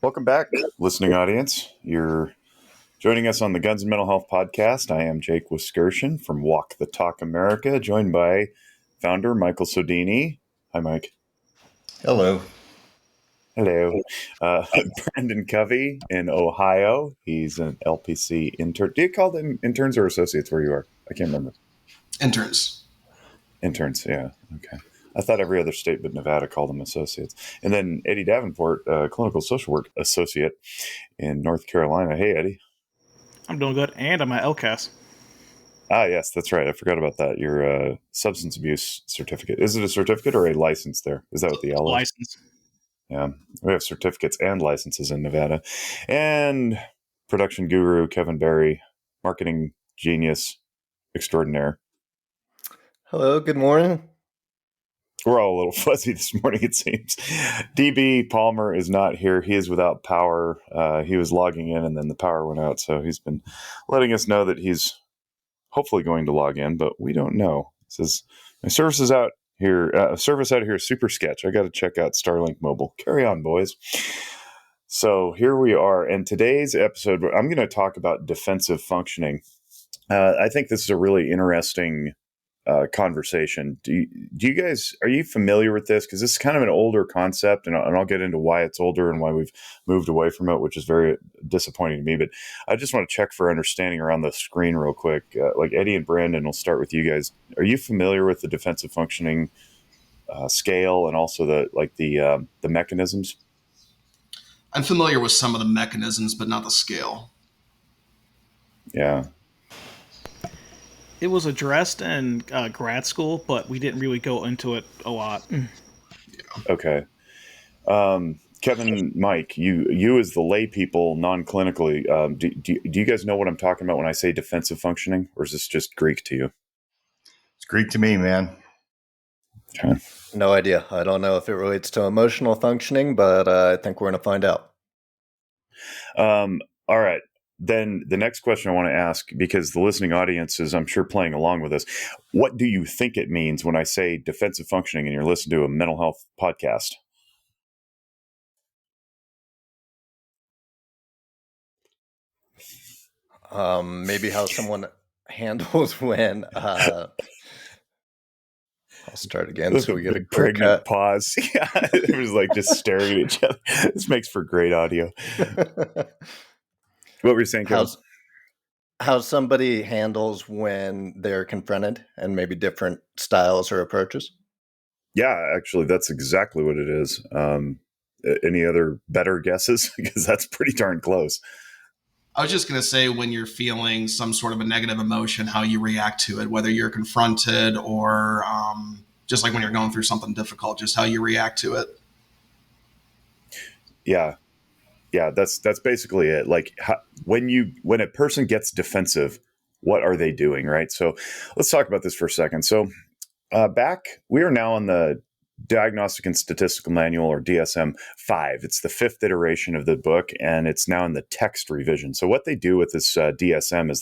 Welcome back, listening audience. You're joining us on the Guns and Mental Health podcast. I am Jake Wiskershon from Walk the Talk America, joined by founder Michael Sodini. Hi, Mike. Hello. Hello. Brandon Covey in Ohio. He's an LPC intern. Do you call them interns or associates where you are? I can't remember. Interns. Interns, yeah. Okay. I thought every other state but Nevada called them associates. And then Eddie Davenport, clinical social work associate in North Carolina. Hey, Eddie. I'm doing good, and I'm at LCAS. Ah, yes, that's right. I forgot about that. Your substance abuse certificate. Is it a certificate or a license there? Is that what the L is? License. Yeah. We have certificates and licenses in Nevada. And production guru Kevin Barry, marketing genius extraordinaire. Hello, good morning. We're all a little fuzzy this morning, it seems. DB Palmer is not here. He is without power. He was logging in and then the power went out. So he's been letting us know that he's hopefully going to log in, but we don't know. It says, my service is out here. Service out here is super sketch. I got to check out Starlink Mobile. Carry on, boys. So here we are. And today's episode, I'm going to talk about defensive functioning. I think this is a really interesting conversation. Do you guys, are you familiar with this? Because this is kind of an older concept, and I'll get into why it's older and why we've moved away from it, which is very disappointing to me. But I just want to check for understanding around the screen real quick. Like Eddie and Brandon, we'll start with you guys. Are you familiar with the defensive functioning scale and also the mechanisms? I'm familiar with some of the mechanisms, but not the scale. Yeah. It was addressed in grad school, but we didn't really go into it a lot. Yeah. Okay. Kevin, Mike, you as the lay people, non-clinically, do you guys know what I'm talking about when I say defensive functioning, or is this just Greek to you? It's Greek to me, man. Okay. No idea. I don't know if it relates to emotional functioning, but I think we're going to find out. All right. Then the next question I want to ask, because the listening audience is, I'm sure, playing along with us. What do you think it means when I say defensive functioning and you're listening to a mental health podcast? Maybe how someone handles when... I'll start again so we get a quick pregnant pause. Yeah, it was like just staring at each other. This makes for great audio. What were you saying, Kevin? How somebody handles when they're confronted and maybe different styles or approaches? Yeah, actually, that's exactly what it is. Any other better guesses? Because that's pretty darn close. I was just going to say, when you're feeling some sort of a negative emotion, how you react to it, whether you're confronted or just like when you're going through something difficult, just how you react to it. Yeah, that's basically it. Like when a person gets defensive, what are they doing, right? So let's talk about this for a second. So we are now on the Diagnostic and Statistical Manual, or DSM-5. It's the 5th iteration of the book, and it's now in the text revision. So what they do with this DSM is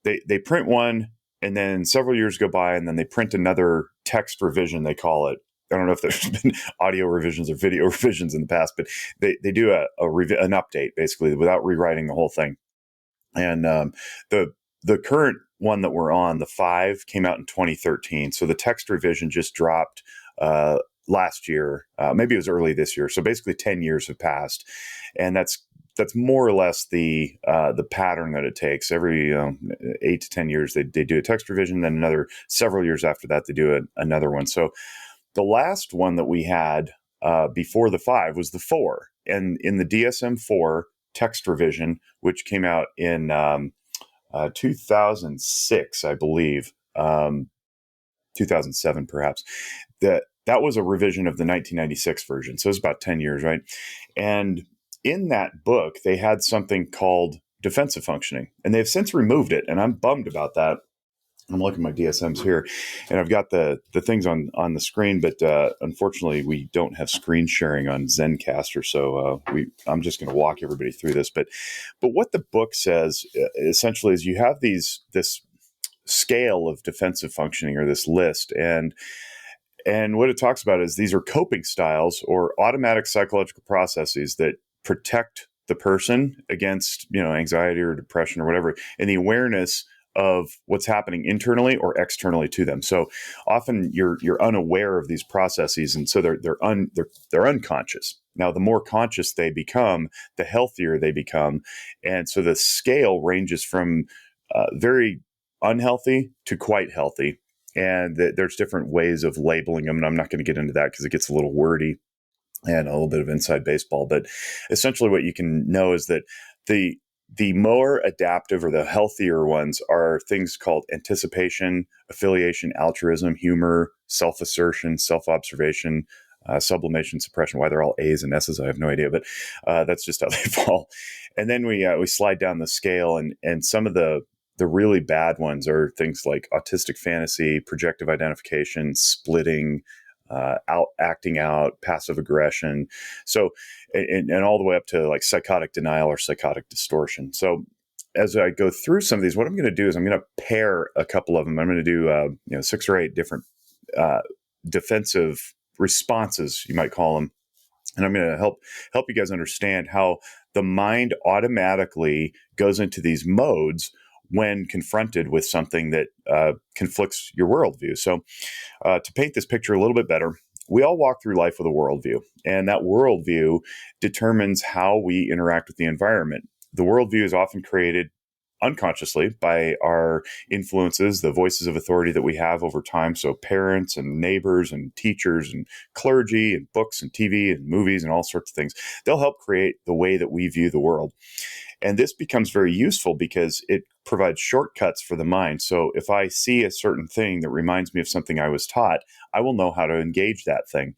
they print one, and then several years go by, and then they print another text revision, they call it. I don't know if there's been audio revisions or video revisions in the past, but they do an update, basically, without rewriting the whole thing. And the current one that we're on, the 5, came out in 2013. So the text revision just dropped last year. Maybe it was early this year. So basically 10 years have passed. And that's more or less the pattern that it takes. Every 8 to 10 years, they do a text revision. Then another several years after that, they do another one. So the last one that we had before the 5 was the 4. And in the DSM-4 text revision, which came out in 2006, I believe, 2007 perhaps, that was a revision of the 1996 version. So it was about 10 years, right? And in that book, they had something called defensive functioning, and they've since removed it. And I'm bummed about that. I'm looking at my DSMs here, and I've got the things on the screen, but unfortunately, we don't have screen sharing on Zencaster, so I'm just going to walk everybody through this. But what the book says essentially is you have this scale of defensive functioning, or this list, and And what it talks about is these are coping styles or automatic psychological processes that protect the person against, anxiety or depression or whatever, and the awareness of what's happening internally or externally to them. So often you're unaware of these processes, and so they're unconscious. Now, the more conscious they become, the healthier they become, and so the scale ranges from very unhealthy to quite healthy. And there's different ways of labeling them, and I'm not going to get into that because it gets a little wordy and a little bit of inside baseball. But essentially what you can know is that the more adaptive or the healthier ones are things called anticipation, affiliation, altruism, humor, self-assertion, self-observation, sublimation, suppression. Why they're all A's and S's, I have no idea, but that's just how they fall. And then we slide down the scale, and some of the really bad ones are things like autistic fantasy, projective identification, splitting, acting out, passive aggression. So, and all the way up to like psychotic denial or psychotic distortion. So as I go through some of these, what I'm going to do is I'm going to pair a couple of them. I'm going to do, 6 or 8 different defensive responses, you might call them. And I'm going to help you guys understand how the mind automatically goes into these modes when confronted with something that conflicts your worldview. So to paint this picture a little bit better, we all walk through life with a worldview, and that worldview determines how we interact with the environment. The worldview is often created unconsciously by our influences, the voices of authority that we have over time. So parents and neighbors and teachers and clergy and books and TV and movies and all sorts of things. They'll help create the way that we view the world. And this becomes very useful because it provides shortcuts for the mind. So if I see a certain thing that reminds me of something I was taught, I will know how to engage that thing.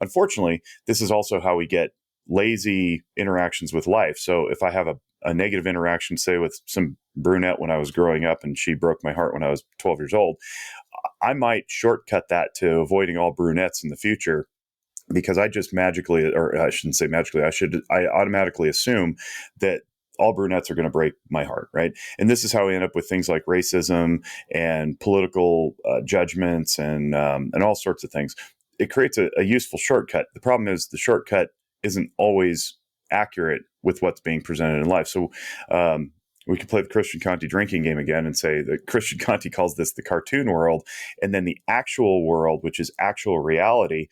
Unfortunately, this is also how we get lazy interactions with life. So if I have a negative interaction, say with some brunette when I was growing up and she broke my heart when I was 12 years old, I might shortcut that to avoiding all brunettes in the future, because I just magically, or I shouldn't say magically, I automatically assume that all brunettes are going to break my heart, right? And this is how we end up with things like racism and political judgments and all sorts of things. It creates a useful shortcut. The problem is the shortcut isn't always accurate with what's being presented in life. So we could play the Christian Conti drinking game again and say that Christian Conti calls this the cartoon world, and then the actual world, which is actual reality,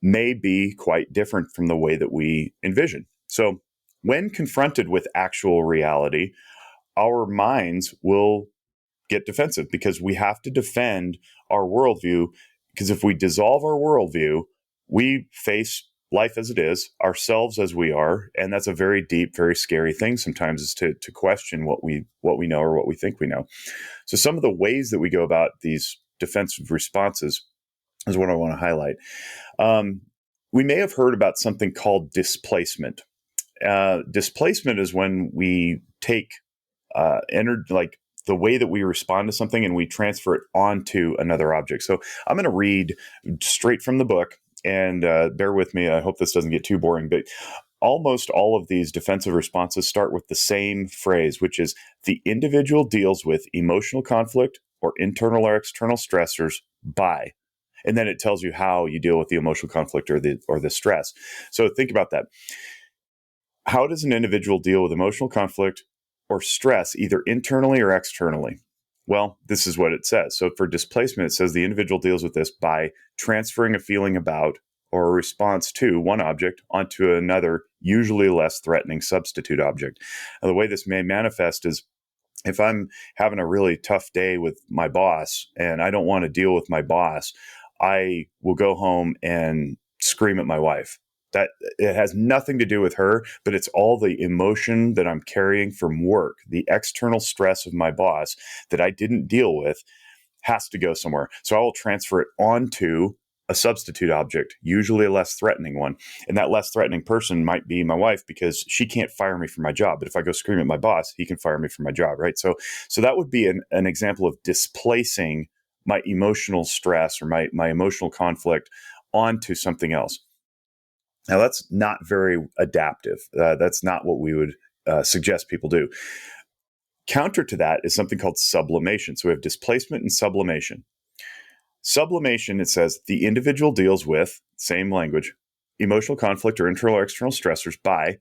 may be quite different from the way that we envision. So when confronted with actual reality, our minds will get defensive because we have to defend our worldview. Because if we dissolve our worldview, we face life as it is, ourselves as we are, and that's a very deep, very scary thing sometimes, is to question what we know or what we think we know. So some of the ways that we go about these defensive responses is what I want to highlight. We may have heard about something called displacement. Displacement is when we take like the way that we respond to something and we transfer it onto another object. So I'm going to read straight from the book, and bear with me. I hope this doesn't get too boring, but almost all of these defensive responses start with the same phrase, which is the individual deals with emotional conflict or internal or external stressors by. And then it tells you how you deal with the emotional conflict or the stress. So think about that. How does an individual deal with emotional conflict or stress, either internally or externally? Well, this is what it says. So for displacement, it says the individual deals with this by transferring a feeling about or a response to one object onto another, usually less threatening substitute object. Now, the way this may manifest is if I'm having a really tough day with my boss and I don't want to deal with my boss, I will go home and scream at my wife. That it has nothing to do with her, but it's all the emotion that I'm carrying from work, the external stress of my boss that I didn't deal with has to go somewhere. So I will transfer it onto a substitute object, usually a less threatening one. And that less threatening person might be my wife, because she can't fire me from my job. But if I go scream at my boss, he can fire me from my job, right? So that would be an example of displacing my emotional stress or my emotional conflict onto something else. Now, that's not very adaptive. That's not what we would suggest people do. Counter to that is something called sublimation. So we have displacement and sublimation. Sublimation, it says, the individual deals with, same language, emotional conflict or internal or external stressors by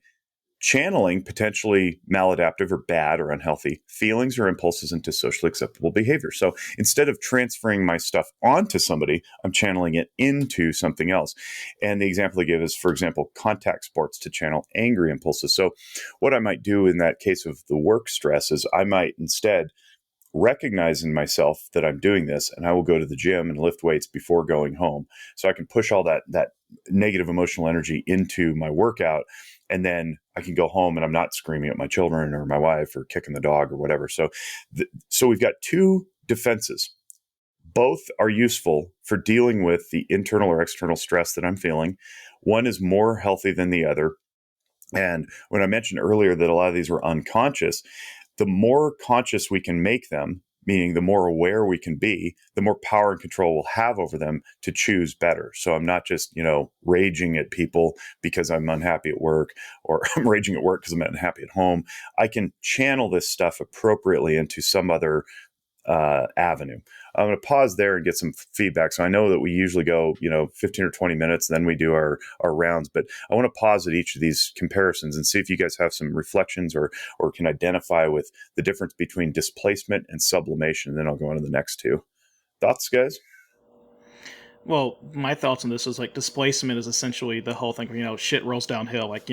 channeling potentially maladaptive or bad or unhealthy feelings or impulses into socially acceptable behavior. So instead of transferring my stuff onto somebody, I'm channeling it into something else. And the example they give is, for example, contact sports to channel angry impulses. So what I might do in that case of the work stress is I might instead recognize in myself that I'm doing this, and I will go to the gym and lift weights before going home. So I can push all that negative emotional energy into my workout, and then I can go home and I'm not screaming at my children or my wife or kicking the dog or whatever. So we've got two defenses. Both are useful for dealing with the internal or external stress that I'm feeling. One is more healthy than the other. And when I mentioned earlier that a lot of these were unconscious, the more conscious we can make them, meaning the more aware we can be, the more power and control we'll have over them to choose better. So I'm not just, raging at people because I'm unhappy at work, or I'm raging at work because I'm unhappy at home. I can channel this stuff appropriately into some other avenue. I'm going to pause there and get some feedback. So I know that we usually go, 15 or 20 minutes, then we do our rounds, but I want to pause at each of these comparisons and see if you guys have some reflections or can identify with the difference between displacement and sublimation. And then I'll go on to the next two. Thoughts, guys? Well, my thoughts on this is like displacement is essentially the whole thing. Shit rolls downhill. Like,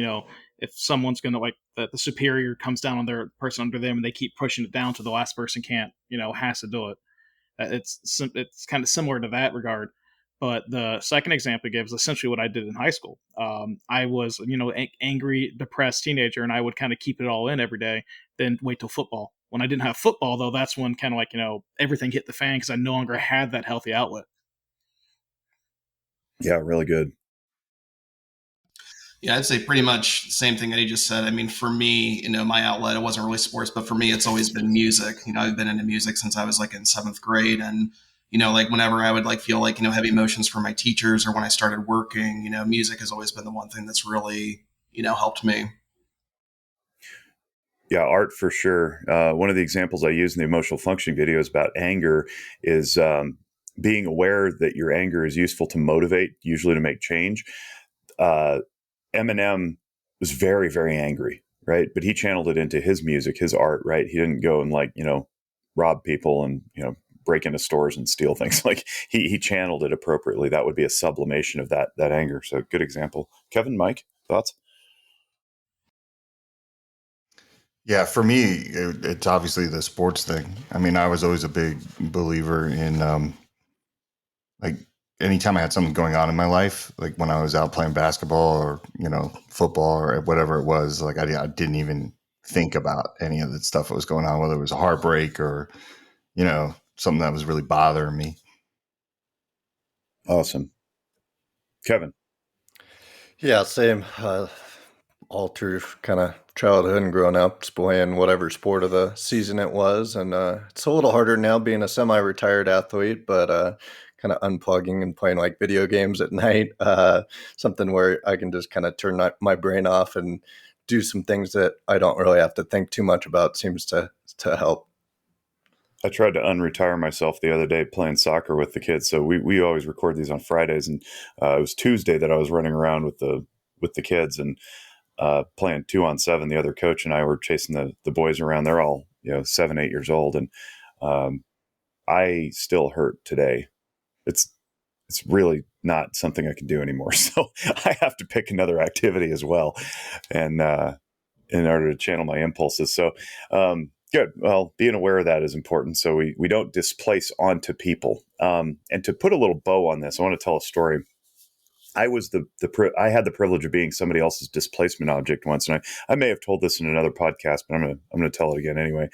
if someone's gonna like the superior comes down on their person under them, and they keep pushing it down to the last person can't, has to do it. It's kind of similar to that regard. But the second example it gives essentially what I did in high school. I was, angry, depressed teenager, and I would kind of keep it all in every day, then wait till football. When I didn't have football, though, that's when kind of like, everything hit the fan because I no longer had that healthy outlet. Yeah, really good. Yeah, I'd say pretty much the same thing that he just said. I mean, for me, my outlet, it wasn't really sports, but for me, it's always been music. I've been into music since I was like in seventh grade. And, like whenever I would like feel like, heavy emotions for my teachers or when I started working, music has always been the one thing that's really, helped me. Yeah, art for sure. One of the examples I use in the emotional functioning videos about anger is being aware that your anger is useful to motivate, usually to make change. Eminem was very, very angry, right? But he channeled it into his music, his art, right? He didn't go and rob people and, break into stores and steal things. Like he channeled it appropriately. That would be a sublimation of that anger. So good example. Kevin, Mike, thoughts? Yeah, for me, it's obviously the sports thing. I mean, I was always a big believer in like anytime I had something going on in my life, like when I was out playing basketball or football or whatever it was, like I didn't even think about any of the stuff that was going on, whether it was a heartbreak or something that was really bothering me. Awesome. Kevin. Yeah, same. All through kind of childhood and growing up, just playing whatever sport of the season it was. And it's a little harder now being a semi-retired athlete, but kind of unplugging and playing like video games at night, something where I can just kind of turn my brain off and do some things that I don't really have to think too much about seems to help. I tried to unretire myself the other day playing soccer with the kids. So we always record these on Fridays, and it was Tuesday that I was running around with the kids and playing 2-on-7. The other coach and I were chasing the boys around. They're all 7, 8 years old, and I still hurt today. It's really not something I can do anymore. So I have to pick another activity as well, and in order to channel my impulses. So good. Well, being aware of that is important. So we don't displace onto people. And to put a little bow on this, I want to tell a story. I was I had the privilege of being somebody else's displacement object once, and I may have told this in another podcast, but I'm gonna tell it again anyway.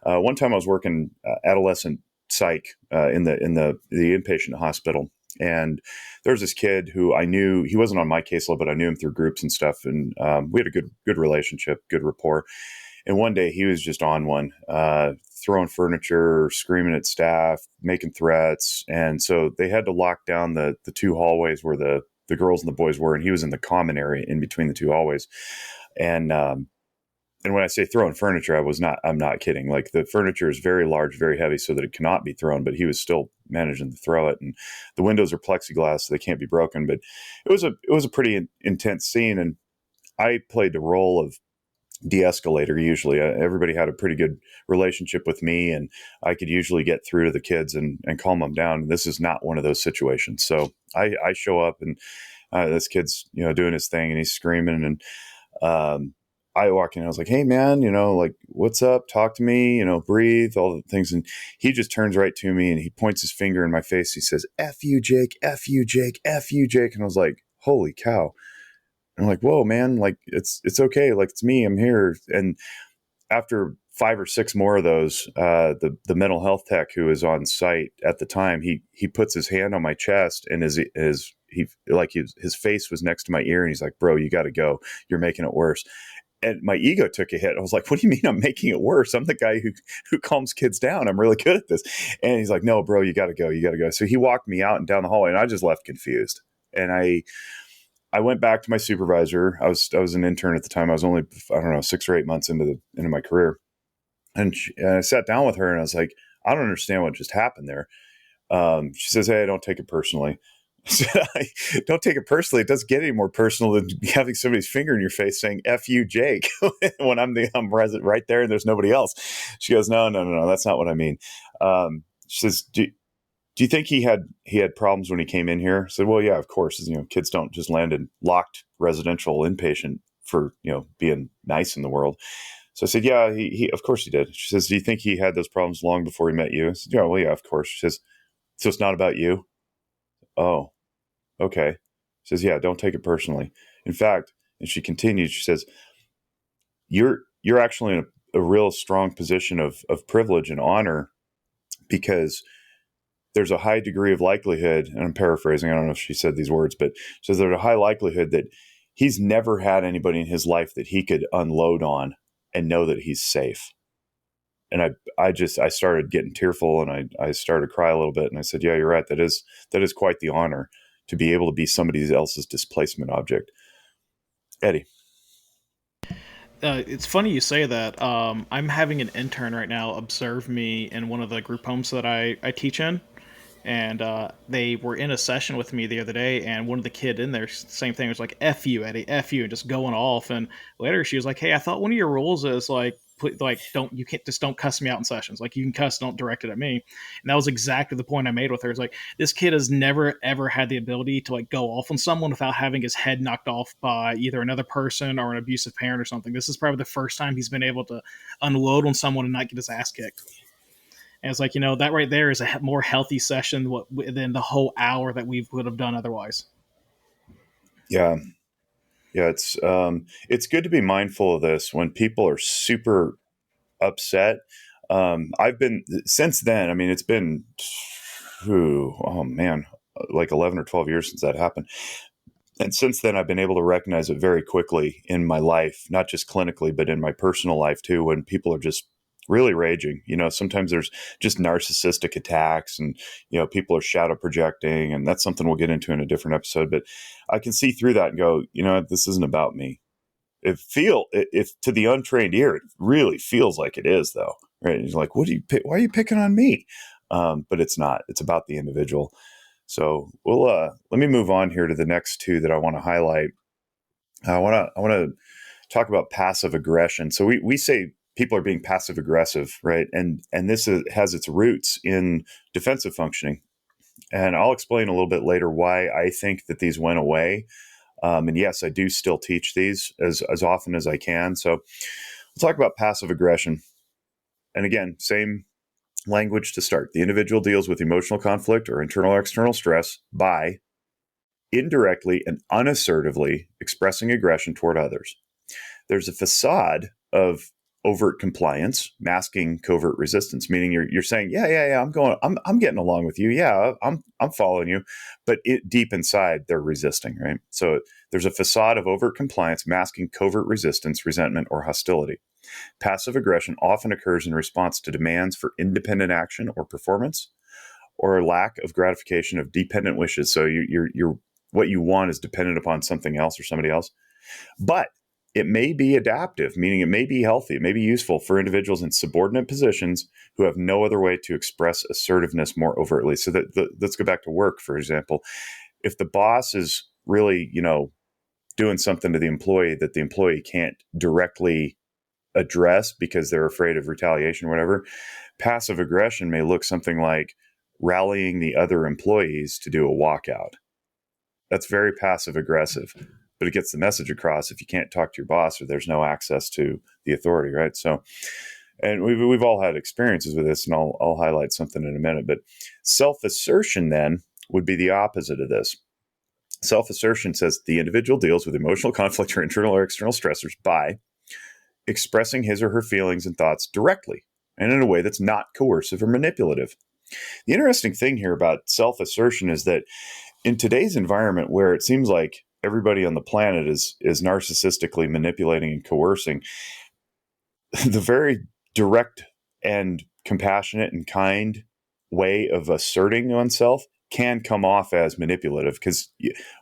One time I was working adolescent psych in the inpatient hospital, and there was this kid who I knew. He wasn't on my caseload, but I knew him through groups and stuff, and we had a good relationship, good rapport. And one day he was just on one, throwing furniture, screaming at staff, making threats. And so they had to lock down the two hallways where the girls and the boys were. And he was in the common area in between the two hallways. And And when I say throwing furniture, I'm not kidding. Like, the furniture is very large, very heavy, so that it cannot be thrown, but he was still managing to throw it. And the windows are plexiglass, so they can't be broken. But it was a pretty intense scene. And I played the role of de-escalator. Usually everybody had a pretty good relationship with me, and I could usually get through to the kids and calm them down. This is not one of those situations. So I show up, and this kid's, doing his thing, and he's screaming, and I walk in, I was like, hey man, like, what's up? Talk to me, breathe, all the things. And he just turns right to me and he points his finger in my face. He says, F you, Jake, F you, Jake, F you, Jake. And I was like, holy cow. And I'm like, whoa, man, like, it's okay. Like, it's me, I'm here. And after 5 or 6 more of those, the mental health tech who was on site at the time, he puts his hand on my chest, and his face was next to my ear, and he's like, bro, you got to go. You're making it worse. And my ego took a hit. I was like, what do you mean I'm making it worse? I'm the guy who calms kids down. I'm really good at this. And he's like, no, bro, you got to go. You got to go. So he walked me out and down the hallway, and I just left confused. And I went back to my supervisor. I was an intern at the time. I was only, I don't know, 6 or 8 months into my career. And I sat down with her, and I was like, I don't understand what just happened there. She says, hey, don't take it personally. Don't take it personally. It doesn't get any more personal than having somebody's finger in your face saying "F you, Jake" when I'm right there and there's nobody else. She goes, no, that's not what I mean. She says, do you think he had problems when he came in here? I said, well, yeah, of course. Kids don't just land in locked residential inpatient for being nice in the world. So I said, yeah, he of course he did. She says, do you think he had those problems long before he met you? I said, yeah, well, yeah, of course. She says, so it's not about you? Oh, okay. She says, yeah, don't take it personally. In fact, and she continued, she says, you're actually in a real strong position of privilege and honor, because there's a high degree of likelihood, and I'm paraphrasing, I don't know if she said these words, but she says there's a high likelihood that he's never had anybody in his life that he could unload on and know that he's safe. And I started getting tearful, and I started to cry a little bit. And I said, yeah, you're right. That is quite the honor to be able to be somebody else's displacement object. Eddie. It's funny you say that. I'm having an intern right now observe me in one of the group homes that I teach in. And they were in a session with me the other day, and one of the kid in there, same thing, was like, F you, Eddie, F you, and just going off. And later she was like, hey, I thought one of your rules is like, don't cuss me out in sessions. Like, you can cuss, don't direct it at me. And that was exactly the point I made with her. It's like, this kid has never ever had the ability to like go off on someone without having his head knocked off by either another person or an abusive parent or something. This is probably the first time he's been able to unload on someone and not get his ass kicked. And it's like, that right there is a more healthy session than the whole hour that we would have done otherwise. Yeah. Yeah. It's good to be mindful of this when people are super upset. I've been, since then, I mean, it's been, oh man, like 11 or 12 years since that happened. And since then, I've been able to recognize it very quickly in my life, not just clinically, but in my personal life too, when people are just really raging. Sometimes there's just narcissistic attacks, and, people are shadow projecting, and that's something we'll get into in a different episode. But I can see through that and go, this isn't about me. If to the untrained ear, it really feels like it is, though, right? And he's like, why are you picking on me? But it's not. It's about the individual. So let me move on here to the next 2 that I want to highlight. I want to talk about passive aggression. So we say people are being passive aggressive, right? And this has its roots in defensive functioning. And I'll explain a little bit later why I think that these went away. And yes, I do still teach these as often as I can. So we'll talk about passive aggression. And again, same language to start. The individual deals with emotional conflict or internal or external stress by indirectly and unassertively expressing aggression toward others. There's a facade of overt compliance masking covert resistance, meaning you're saying, yeah, I'm getting along with you. Yeah, I'm following you. But deep inside, they're resisting, right? So there's a facade of overt compliance masking covert resistance, resentment, or hostility. Passive aggression often occurs in response to demands for independent action or performance, or a lack of gratification of dependent wishes. So you're what you want is dependent upon something else or somebody else. But it may be adaptive, meaning it may be healthy, it may be useful for individuals in subordinate positions who have no other way to express assertiveness more overtly. So let's go back to work, for example. If the boss is really, doing something to the employee that the employee can't directly address because they're afraid of retaliation or whatever, passive aggression may look something like rallying the other employees to do a walkout. That's very passive aggressive, but it gets the message across if you can't talk to your boss or there's no access to the authority, right? So, and we've all had experiences with this, and I'll highlight something in a minute. But self-assertion then would be the opposite of this. Self-assertion says the individual deals with emotional conflict or internal or external stressors by expressing his or her feelings and thoughts directly and in a way that's not coercive or manipulative. The interesting thing here about self-assertion is that in today's environment where it seems like everybody on the planet is narcissistically manipulating and coercing, the very direct and compassionate and kind way of asserting oneself can come off as manipulative, because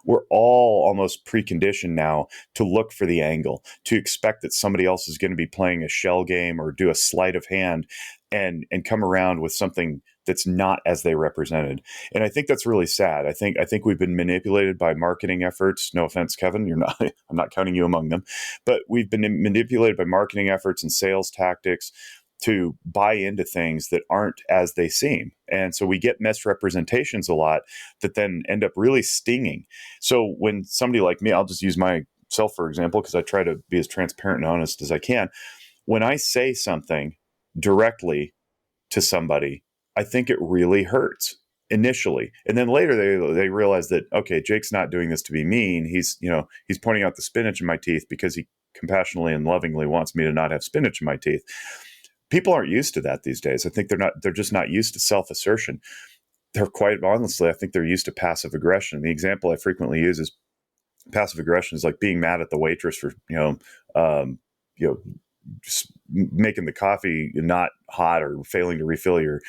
we're all almost preconditioned now to look for the angle, to expect that somebody else is going to be playing a shell game or do a sleight of hand and come around with something that's not as they represented. And I think that's really sad. I think we've been manipulated by marketing efforts. No offense, Kevin, you're not, I'm not counting you among them, but we've been manipulated by marketing efforts and sales tactics to buy into things that aren't as they seem. And so we get misrepresentations a lot that then end up really stinging. So when somebody like me, I'll just use myself for example, because I try to be as transparent and honest as I can. When I say something directly to somebody, I think it really hurts initially. And then later they realize that, okay, Jake's not doing this to be mean. He's pointing out the spinach in my teeth because he compassionately and lovingly wants me to not have spinach in my teeth. People aren't used to that these days. I think they're just not used to self-assertion. They're quite honestly, I think they're used to passive aggression. The example I frequently use is passive aggression is like being mad at the waitress for, just making the coffee not hot or failing to refill your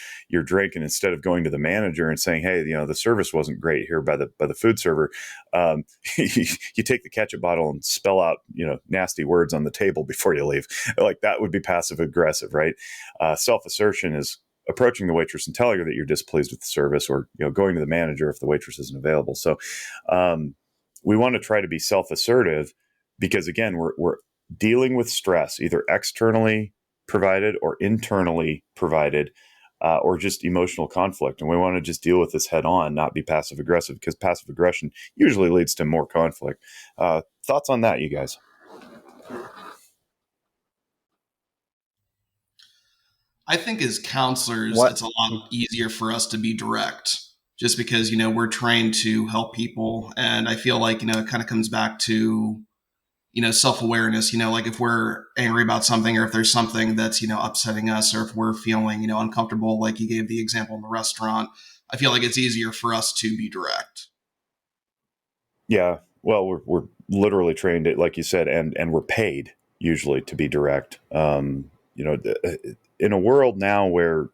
drink. And instead of going to the manager and saying, hey, the service wasn't great here by the food server, you take the ketchup bottle and spell out, nasty words on the table before you leave. Like that would be passive aggressive, right? Self-assertion is approaching the waitress and telling her that you're displeased with the service, or, going to the manager if the waitress isn't available. So we want to try to be self-assertive because, again, we're dealing with stress, either externally provided or internally provided, or just emotional conflict. And we want to just deal with this head on, not be passive aggressive, because passive aggression usually leads to more conflict. Thoughts on that, you guys? I think as counselors, It's a lot easier for us to be direct, just because, we're trained to help people. And I feel like, it kind of comes back to, self-awareness, like if we're angry about something, or if there's something that's, upsetting us, or if we're feeling, uncomfortable, like you gave the example in the restaurant, I feel like it's easier for us to be direct. Yeah. Well, we're literally trained it, like you said, and we're paid usually to be direct. In a world now where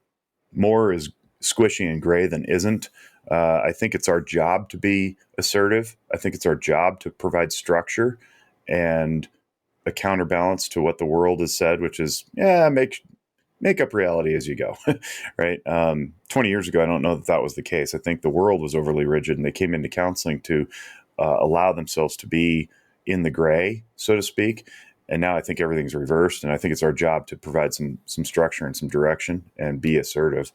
more is squishy and gray than isn't, I think it's our job to be assertive. I think it's our job to provide structure and a counterbalance to what the world has said, which is, make up reality as you go, right? 20 years ago, I don't know that was the case. I think the world was overly rigid, and they came into counseling to allow themselves to be in the gray, so to speak. And now I think everything's reversed, and I think it's our job to provide some structure and some direction and be assertive.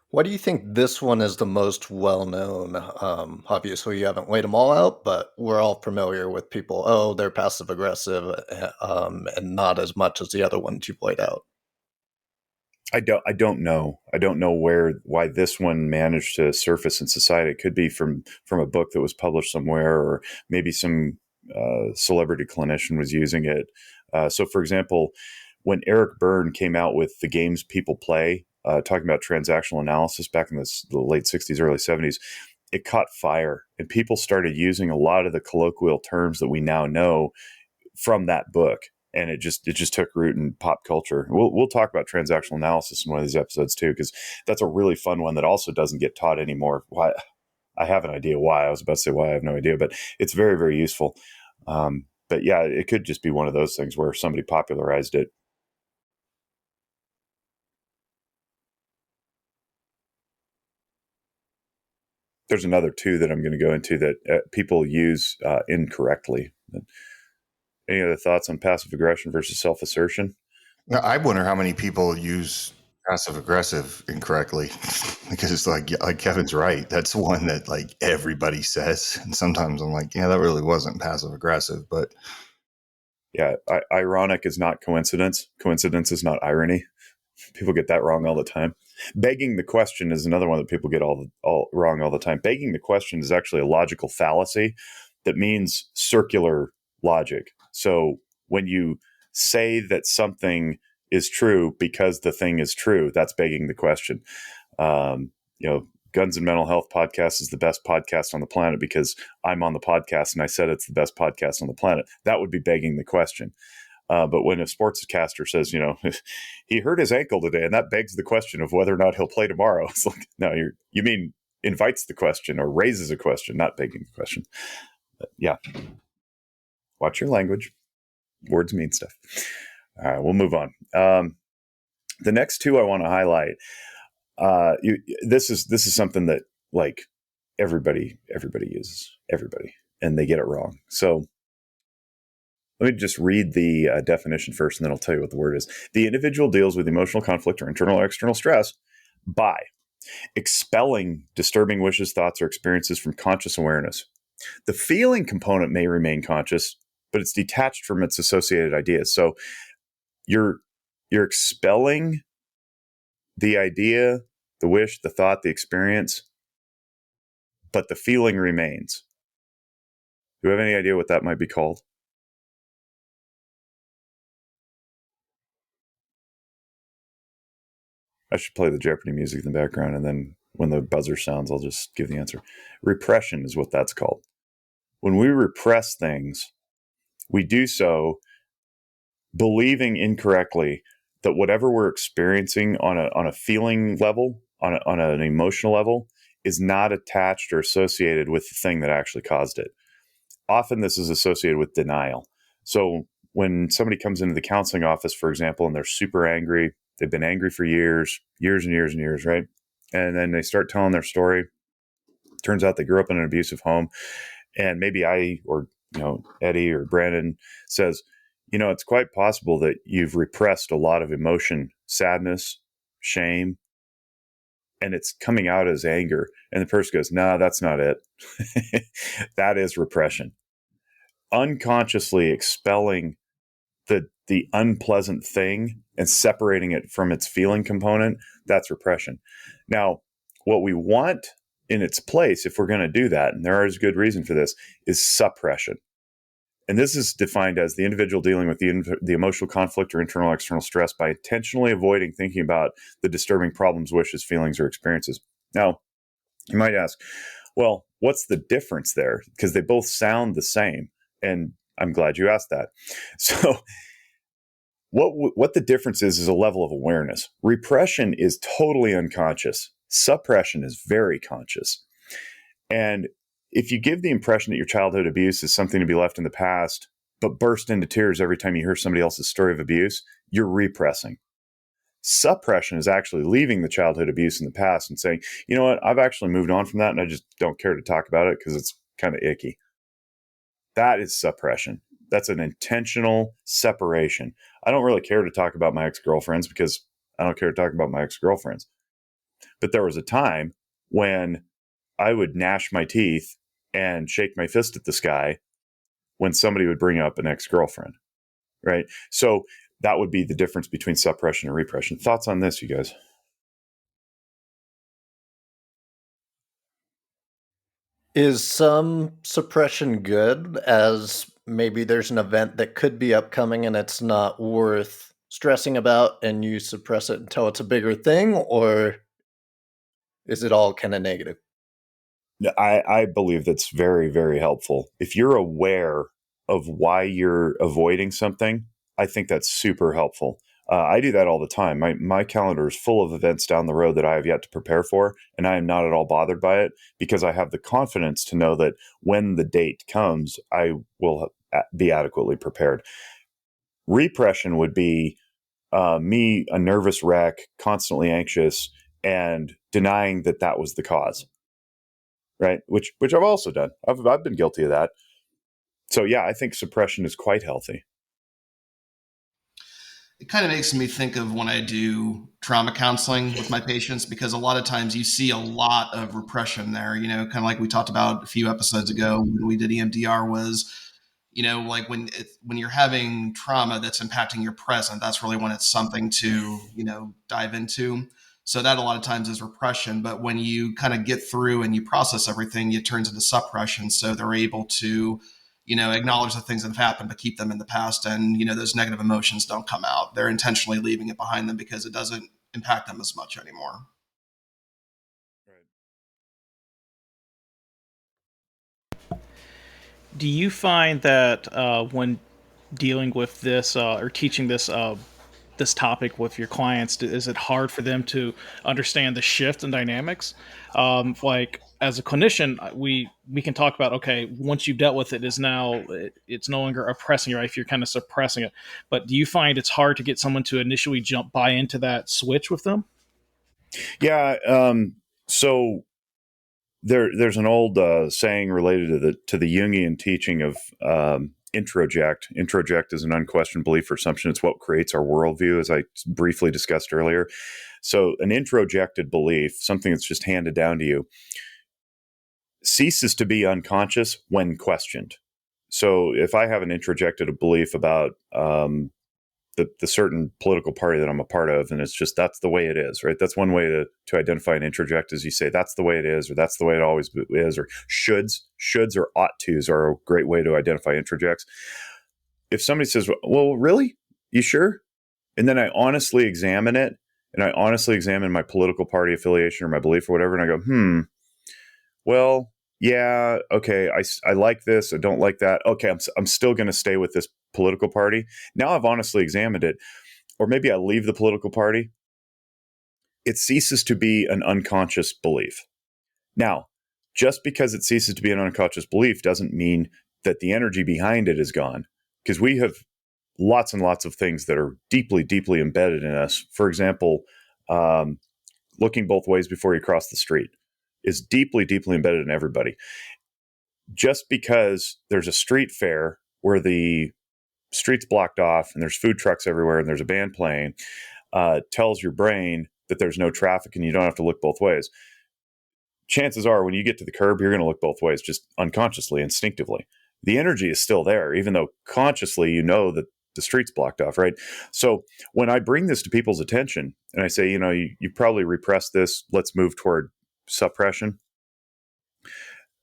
Why do you think this one is the most well-known? Obviously, you haven't weighed them all out, but we're all familiar with people. Oh, they're passive-aggressive, and not as much as the other ones you've laid out. I don't know. I don't know why this one managed to surface in society. It could be from a book that was published somewhere, or maybe some celebrity clinician was using it. So, for example, when Eric Berne came out with The Games People Play, talking about transactional analysis back in the late 60s, early 70s, it caught fire, and people started using a lot of the colloquial terms that we now know from that book. And it just took root in pop culture. We'll talk about transactional analysis in one of these episodes too, because that's a really fun one that also doesn't get taught anymore. Why? I have an idea why. I was about to say why, I have no idea, but it's very, very useful. But yeah, it could just be one of those things where somebody popularized it. There's another two that I'm going to go into that people use incorrectly. Any other thoughts on passive aggression versus self-assertion? Now, I wonder how many people use passive aggressive incorrectly because it's like Kevin's right. That's one that like everybody says, and sometimes I'm like, yeah, that really wasn't passive aggressive, but yeah, ironic is not coincidence. Coincidence is not irony. People get that wrong all the time. Begging the question is another one that people get all wrong all the time. Begging the question is actually a logical fallacy that means circular logic. So when you say that something is true because the thing is true, that's begging the question. Guns and Mental Health podcast is the best podcast on the planet because I'm on the podcast and I said it's the best podcast on the planet. That would be begging the question. But when a sportscaster says, he hurt his ankle today, and that begs the question of whether or not he'll play tomorrow, it's like, no, you mean invites the question or raises a question, not begging the question. But yeah. Watch your language. Words mean stuff. All right, we'll move on. The next two I want to highlight. This is something that like everybody uses, and they get it wrong. So let me just read the definition first, and then I'll tell you what the word is. The individual deals with emotional conflict or internal or external stress by expelling disturbing wishes, thoughts, or experiences from conscious awareness. The feeling component may remain conscious, but it's detached from its associated ideas. So you're expelling the idea, the wish, the thought, the experience, but the feeling remains. Do you have any idea what that might be called? I should play the Jeopardy music in the background, and then when the buzzer sounds, I'll just give the answer. Repression is what that's called. When we repress things, we do so believing incorrectly that whatever we're experiencing on a feeling level, on an emotional level, is not attached or associated with the thing that actually caused it. Often this is associated with denial. So when somebody comes into the counseling office, for example, and they're super angry, they've been angry for years and years, right? And then they start telling their story. Turns out they grew up in an abusive home. And maybe I, or Eddie or Brandon says, it's quite possible that you've repressed a lot of emotion, sadness, shame, and it's coming out as anger. And the person goes, no, that's not it. That is repression. Unconsciously expelling the unpleasant thing and separating it from its feeling component, that's repression. Now, what we want in its place, if we're going to do that, and there is good reason for this, is suppression. And this is defined as the individual dealing with the emotional conflict or internal or external stress by intentionally avoiding thinking about the disturbing problems, wishes, feelings, or experiences. Now, you might ask, well, what's the difference there? Because they both sound the same. And I'm glad you asked that. So what the difference is a level of awareness. Repression is totally unconscious. Suppression is very conscious. And if you give the impression that your childhood abuse is something to be left in the past, but burst into tears every time you hear somebody else's story of abuse, you're repressing. Suppression is actually leaving the childhood abuse in the past and saying, you know what, I've actually moved on from that and I just don't care to talk about it because it's kind of icky. That is suppression. That's an intentional separation. I don't really care to talk about my ex-girlfriends because I don't care to talk about my ex-girlfriends. But there was a time when I would gnash my teeth and shake my fist at the sky when somebody would bring up an ex-girlfriend, right? So that would be the difference between suppression and repression. Thoughts on this, you guys? Is some suppression good, as maybe there's an event that could be upcoming and it's not worth stressing about and you suppress it until it's a bigger thing, or is it all kind of negative? I believe that's very, very helpful. If you're aware of why you're avoiding something, I think that's super helpful. I do that all the time. My calendar is full of events down the road that I have yet to prepare for, and I am not at all bothered by it because I have the confidence to know that when the date comes, I will be adequately prepared. Repression would be me, a nervous wreck, constantly anxious, and denying that that was the cause. Right, which I've also done. I've been guilty of that. So yeah, I think suppression is quite healthy. It kind of makes me think of when I do trauma counseling with my patients, because a lot of times you see a lot of repression there, kind of like we talked about a few episodes ago when we did EMDR was, like when you're having trauma that's impacting your present, that's really when it's something to, dive into. So that a lot of times is repression, but when you kind of get through and you process everything, it turns into suppression. So they're able to, acknowledge the things that have happened, but keep them in the past. And, those negative emotions don't come out. They're intentionally leaving it behind them because it doesn't impact them as much anymore. Do you find that when dealing with this or teaching this topic with your clients, is it hard for them to understand the shift in dynamics? Like as a clinician, we can talk about, okay, once you've dealt with it, it's no longer oppressing your life. You're kind of suppressing it. But do you find it's hard to get someone to initially buy into that switch with them? Yeah. So there's an old saying related to the Jungian teaching of introject. Introject is an unquestioned belief or assumption. It's what creates our worldview, as I briefly discussed earlier. So an introjected belief, something that's just handed down to you, ceases to be unconscious when questioned. So if I have an introjected belief about the certain political party that I'm a part of, and it's just that's the way it is, right? That's one way to identify an introject, is you say that's the way it is, or that's the way it always is, or shoulds or ought tos are a great way to identify introjects. If somebody says, "Well, really, you sure?" and then I honestly examine it, and I honestly examine my political party affiliation or my belief or whatever, and I go, well, yeah, okay, I like this, I don't like that. Okay, I'm still going to stay with this political party. Now I've honestly examined it, or maybe I leave the political party. It ceases to be an unconscious belief. Now, just because it ceases to be an unconscious belief doesn't mean that the energy behind it is gone, because we have lots and lots of things that are deeply, deeply embedded in us. For example, looking both ways before you cross the street is deeply, deeply embedded in everybody. Just because there's a street fair where the street's blocked off and there's food trucks everywhere and there's a band playing, tells your brain that there's no traffic and you don't have to look both ways. Chances are when you get to the curb, you're going to look both ways, just unconsciously, instinctively. The energy is still there, even though consciously you know that the street's blocked off, right? So when I bring this to people's attention and I say, you probably repressed this, let's move toward suppression,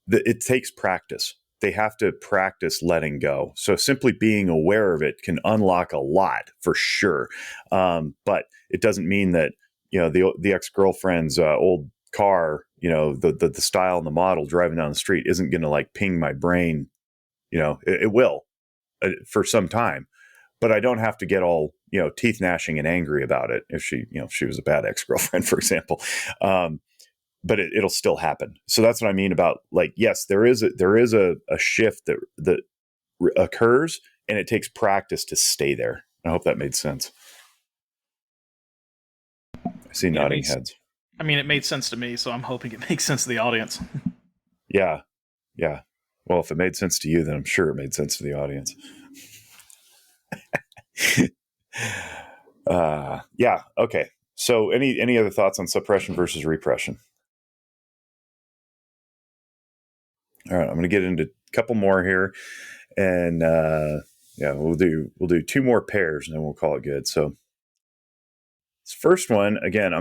it takes practice. They have to practice letting go. So simply being aware of it can unlock a lot for sure. But it doesn't mean that, the ex-girlfriend's old car, the style and the model driving down the street isn't going to ping my brain. It will for some time, but I don't have to get all, teeth gnashing and angry about it if she was a bad ex-girlfriend, for example. But it'll still happen. So that's what I mean about yes, there is a shift that occurs, and it takes practice to stay there. I hope that made sense. I see nodding heads. I mean, it made sense to me, so I'm hoping it makes sense to the audience. Yeah. Well, if it made sense to you, then I'm sure it made sense to the audience. Yeah. Okay. So any other thoughts on suppression versus repression? All right, I'm going to get into a couple more here, and we'll do two more pairs, and then we'll call it good. So this first one, again,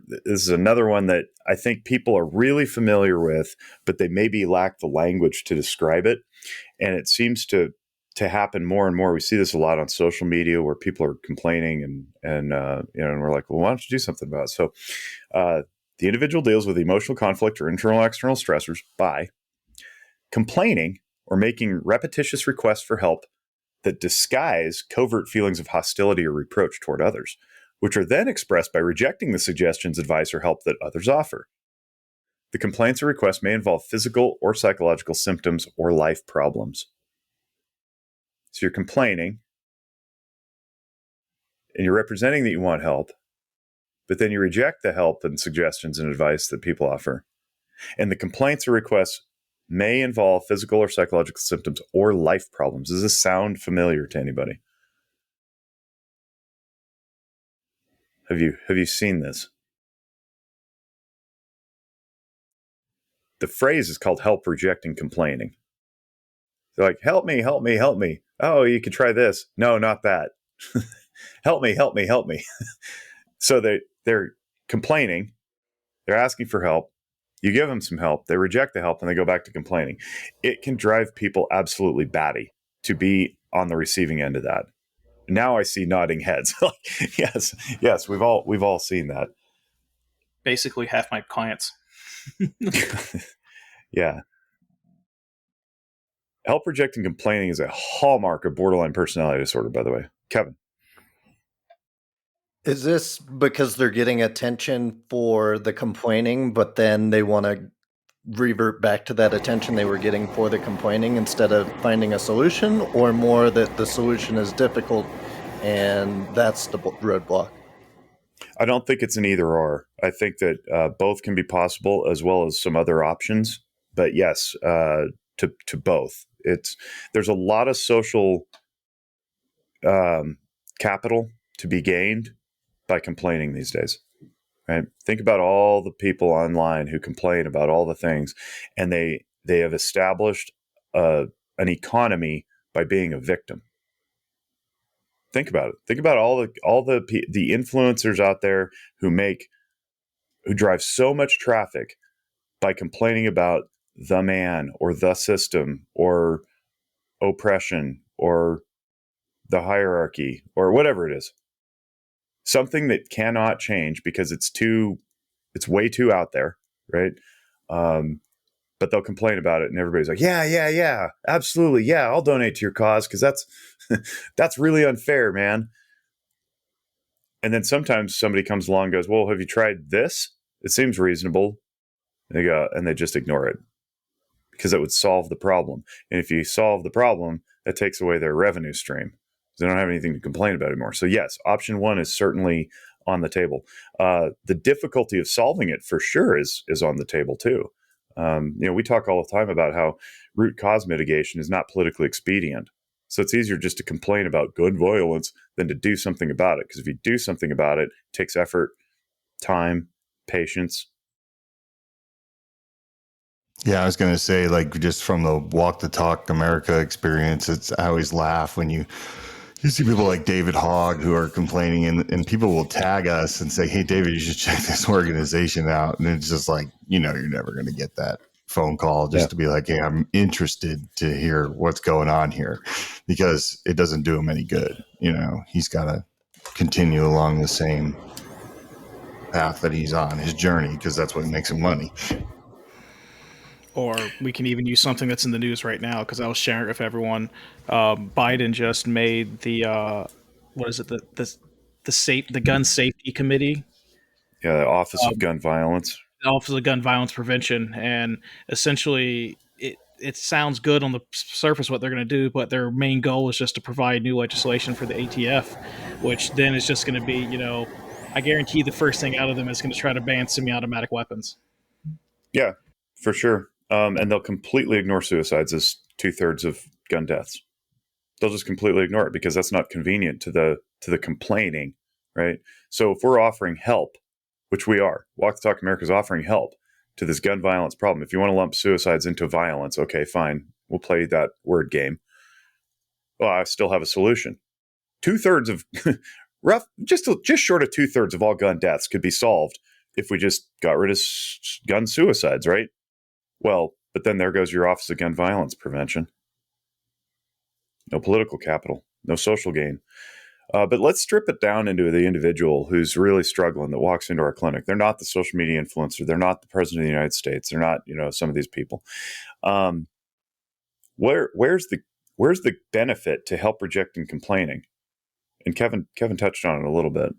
this is another one that I think people are really familiar with, but they maybe lack the language to describe it, and it seems to happen more and more. We see this a lot on social media where people are complaining, and we're like, well, why don't you do something about it? So the individual deals with emotional conflict or internal external stressors by complaining or making repetitious requests for help that disguise covert feelings of hostility or reproach toward others, which are then expressed by rejecting the suggestions, advice, or help that others offer. The complaints or requests may involve physical or psychological symptoms or life problems. So you're complaining and you're representing that you want help, but then you reject the help and suggestions and advice that people offer. And the complaints or requests may involve physical or psychological symptoms or life problems. Does this sound familiar to anybody? Have you seen this? The phrase is called help, reject, and complaining. They're like, help me, help me, help me. Oh, you could try this. No, not that. Help me, help me, help me. So they're complaining. They're asking for help. You give them some help. They reject the help and they go back to complaining. It can drive people absolutely batty to be on the receiving end of that. Now I see nodding heads. yes, we've all seen that. Basically, half my clients. Yeah. Help, reject, and complaining is a hallmark of borderline personality disorder, by the way. Kevin. Is this because they're getting attention for the complaining, but then they want to revert back to that attention they were getting for the complaining instead of finding a solution, or more that the solution is difficult and that's the roadblock? I don't think it's an either or. I think that both can be possible as well as some other options. But yes, to both. There's a lot of social capital to be gained by complaining these days. Right? Think about all the people online who complain about all the things, and they have established an economy by being a victim. Think about it. Think about all the influencers out there who drive so much traffic by complaining about the man or the system or oppression or the hierarchy or whatever it is. Something that cannot change because it's way too out there, right? But they'll complain about it and everybody's like, yeah, absolutely. Yeah, I'll donate to your cause because that's really unfair, man. And then sometimes somebody comes along and goes, well, have you tried this? It seems reasonable. And they go, and they just ignore it because it would solve the problem. And if you solve the problem, that takes away their revenue stream. They don't have anything to complain about anymore. So yes, option one is certainly on the table. The difficulty of solving it for sure is on the table too. We talk all the time about how root cause mitigation is not politically expedient. So it's easier just to complain about gun violence than to do something about it. Because if you do something about it, it takes effort, time, patience. Yeah, I was going to say, like, just from the walk the talk America experience, I always laugh when you see people like David Hogg who are complaining, and people will tag us and say, hey, David, you should check this organization out. And it's just like, you're never going to get that phone call just to be like, hey, I'm interested to hear what's going on here, because it doesn't do him any good. He's got to continue along the same path that he's on, his journey, because that's what makes him money. Or we can even use something that's in the news right now, because I was sharing it with everyone. Biden just made the what is it, the gun safety committee. Yeah, the Office of Gun Violence. The Office of Gun Violence Prevention, and essentially it sounds good on the surface what they're going to do, but their main goal is just to provide new legislation for the ATF, which then is just going to be, I guarantee the first thing out of them is going to try to ban semi-automatic weapons. Yeah, for sure. And they'll completely ignore suicides as 2/3 of gun deaths. They'll just completely ignore it because that's not convenient to the complaining, right? So if we're offering help, which we are, Walk the Talk America is offering help to this gun violence problem. If you want to lump suicides into violence, okay, fine. We'll play that word game. Well, I still have a solution. 2/3 of just short of 2/3 of all gun deaths could be solved if we just got rid of gun suicides, right? Well, but then there goes your Office of Gun Violence Prevention. No political capital, no social gain. But let's strip it down into the individual who's really struggling that walks into our clinic. They're not the social media influencer. They're not the president of the United States. They're not, some of these people. Where's the benefit to help, reject, and complaining? And Kevin touched on it a little bit.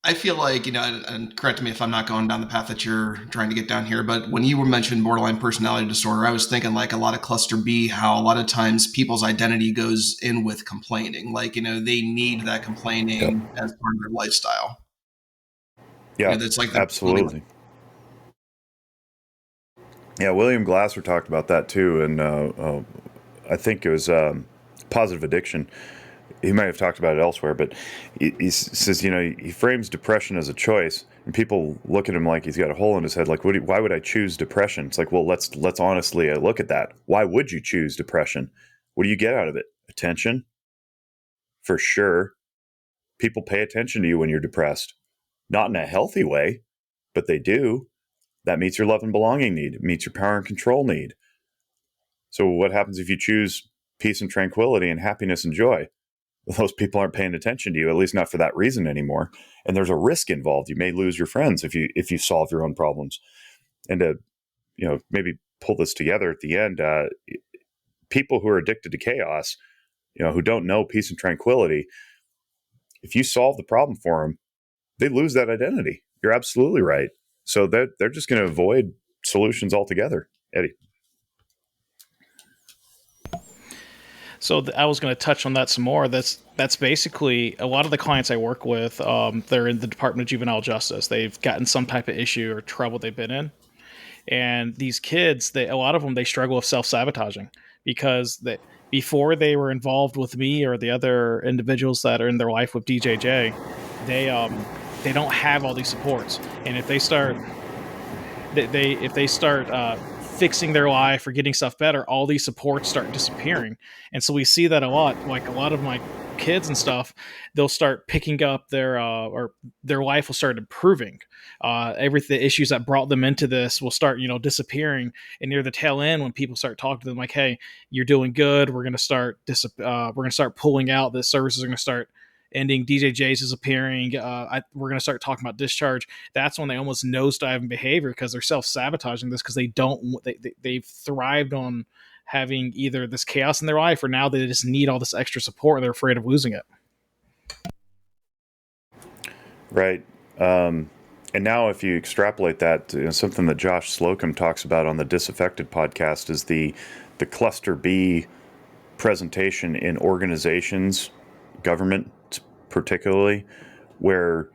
I feel like, and correct me if I'm not going down the path that you're trying to get down here, but when you were mentioning borderline personality disorder, I was thinking like a lot of cluster B, how a lot of times people's identity goes in with complaining. Like, they need that Yep. complaining as part of their lifestyle. Yeah, That's like their absolutely. Yeah, William Glasser talked about that too, and I think it was positive addiction. He might have talked about it elsewhere, but he says, he frames depression as a choice, and people look at him like he's got a hole in his head. Like, why would I choose depression? It's like, well, let's honestly look at that. Why would you choose depression? What do you get out of it? Attention, for sure. People pay attention to you when you're depressed, not in a healthy way, but they do. That meets your love and belonging need. It meets your power and control need. So what happens if you choose peace and tranquility and happiness and joy? Those people aren't paying attention to you, at least not for that reason anymore. And there's a risk involved. You may lose your friends if you solve your own problems. And to maybe pull this together at the end, people who are addicted to chaos, who don't know peace and tranquility, if you solve the problem for them, they lose that identity. You're absolutely right. So they're just going to avoid solutions altogether. Eddie. So I was going to touch on that some more. That's basically a lot of the clients I work with. They're in the Department of Juvenile Justice. They've gotten some type of issue or trouble they've been in, and these kids, a lot of them, they struggle with self-sabotaging because before they were involved with me or the other individuals that are in their life with DJJ, they don't have all these supports, and if they start fixing their life or getting stuff better, all these supports start disappearing. And so we see that a lot. Like a lot of my kids and stuff, they'll start picking up or their life will start improving. The issues that brought them into this will start, disappearing. And near the tail end, when people start talking to them, like, "Hey, you're doing good. We're going to start pulling out. The services are going to start ending. DJJ's is appearing. We're going to start talking about discharge." That's when they almost nosedive in behavior because they're self-sabotaging this because they've thrived on having either this chaos in their life or now they just need all this extra support and they're afraid of losing it. Right. And now if you extrapolate that, something that Josh Slocum talks about on the Disaffected podcast is the cluster B presentation in organizations, government particularly, where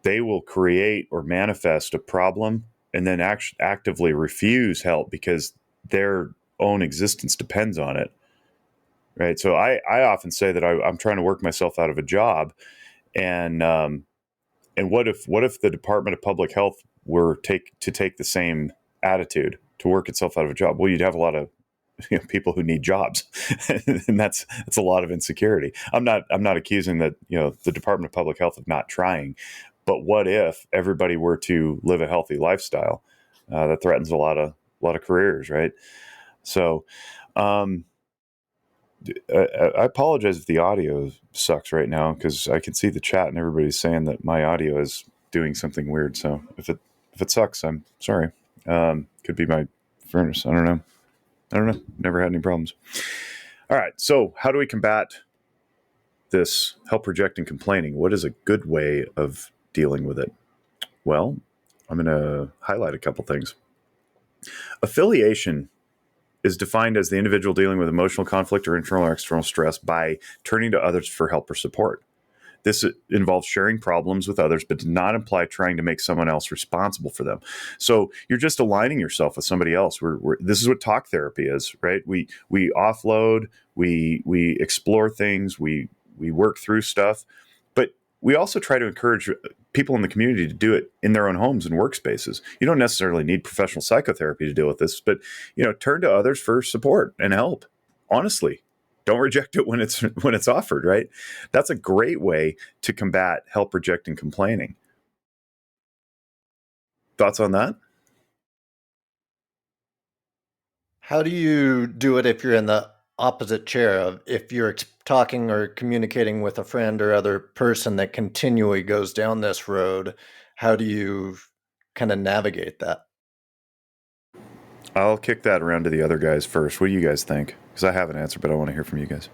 they will create or manifest a problem and then actively refuse help because their own existence depends on it. Right. So I often say that I'm trying to work myself out of a job, and what if the Department of Public Health were to take the same attitude to work itself out of a job? Well, you'd have a lot of people who need jobs, and that's a lot of insecurity. I'm not accusing that the Department of Public Health of not trying, but what if everybody were to live a healthy lifestyle? That threatens a lot of careers, right? So, I apologize if the audio sucks right now because I can see the chat and everybody's saying that my audio is doing something weird. So if it sucks, I'm sorry. Could be my furnace. I don't know. Never had any problems. All right. So how do we combat this help rejecting complaining? What is a good way of dealing with it? Well, I'm going to highlight a couple things. Affiliation is defined as the individual dealing with emotional conflict or internal or external stress by turning to others for help or support. This involves sharing problems with others, but does not imply trying to make someone else responsible for them. So you're just aligning yourself with somebody else. This is what talk therapy is, right? We offload, we explore things, we work through stuff, but we also try to encourage people in the community to do it in their own homes and workspaces. You don't necessarily need professional psychotherapy to deal with this, but turn to others for support and help. Honestly, don't reject it when it's offered, right? That's a great way to combat help rejecting complaining. Thoughts on that? How do you do it if you're in the opposite chair of if you're talking or communicating with a friend or other person that continually goes down this road? How do you kind of navigate that? I'll kick that around to the other guys first. What do you guys think? Because I have an answer, but I want to hear from you guys.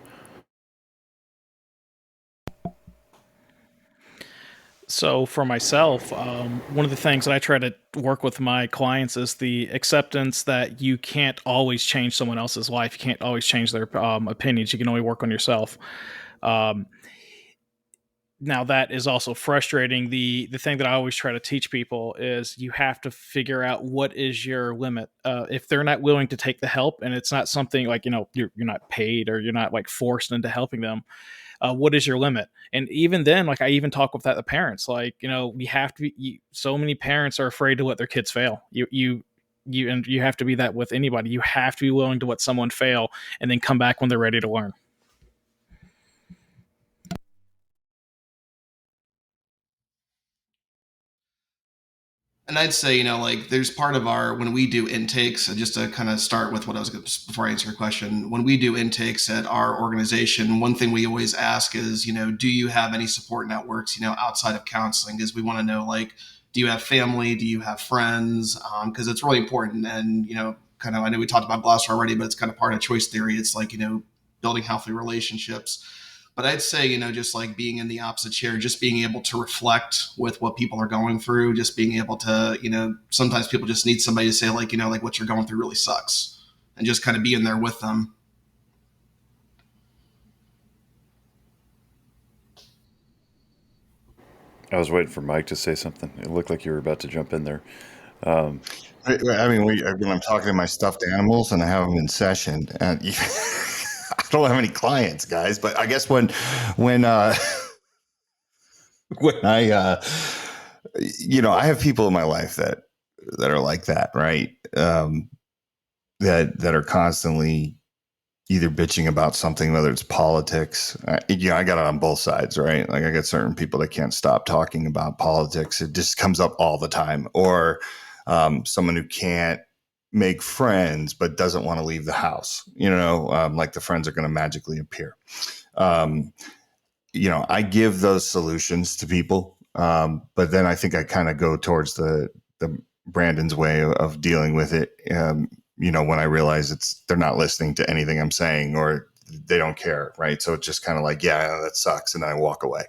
So for myself, one of the things that I try to work with my clients is the acceptance that you can't always change someone else's life. You can't always change their opinions. You can only work on yourself. Um, Now that is also frustrating. The thing that I always try to teach people is you have to figure out what is your limit. If they're not willing to take the help, and it's not something like you're not paid or you're not like forced into helping them, what is your limit? And even then, like I even talk with that the parents, like we have to be. So many parents are afraid to let their kids fail. And you have to be that with anybody. You have to be willing to let someone fail and then come back when they're ready to learn. And I'd say, like there's part of our, when we do intakes, just to kind of start with what I was before I answer your question, when we do intakes at our organization, one thing we always ask is, do you have any support networks, outside of counseling? Because we want to know, like, do you have family? Do you have friends? Because it's really important. And, kind of, I know we talked about Glasser already, but it's kind of part of choice theory. It's like, building healthy relationships. But I'd say, just like being in the opposite chair, just being able to reflect with what people are going through, just being able to, sometimes people just need somebody to say, like, like what you're going through really sucks, and just kind of being there with them. I was waiting for Mike to say something. It looked like you were about to jump in there. I mean, when I'm talking to my stuffed animals and I have them in session, and I don't have any clients, guys, but I guess when when when I have people in my life that are like that, right? That are constantly either bitching about something, whether it's politics. I got it on both sides, right? Like I got certain people that can't stop talking about politics. It just comes up all the time. Or someone who can't make friends but doesn't want to leave the house. Like the friends are going to magically appear. Um, I give those solutions to people, but then I think I kind of go towards the Brandon's way of dealing with it. When I realize they're not listening to anything I'm saying or they don't care, right? So it's just kind of like, yeah, that sucks, and then I walk away.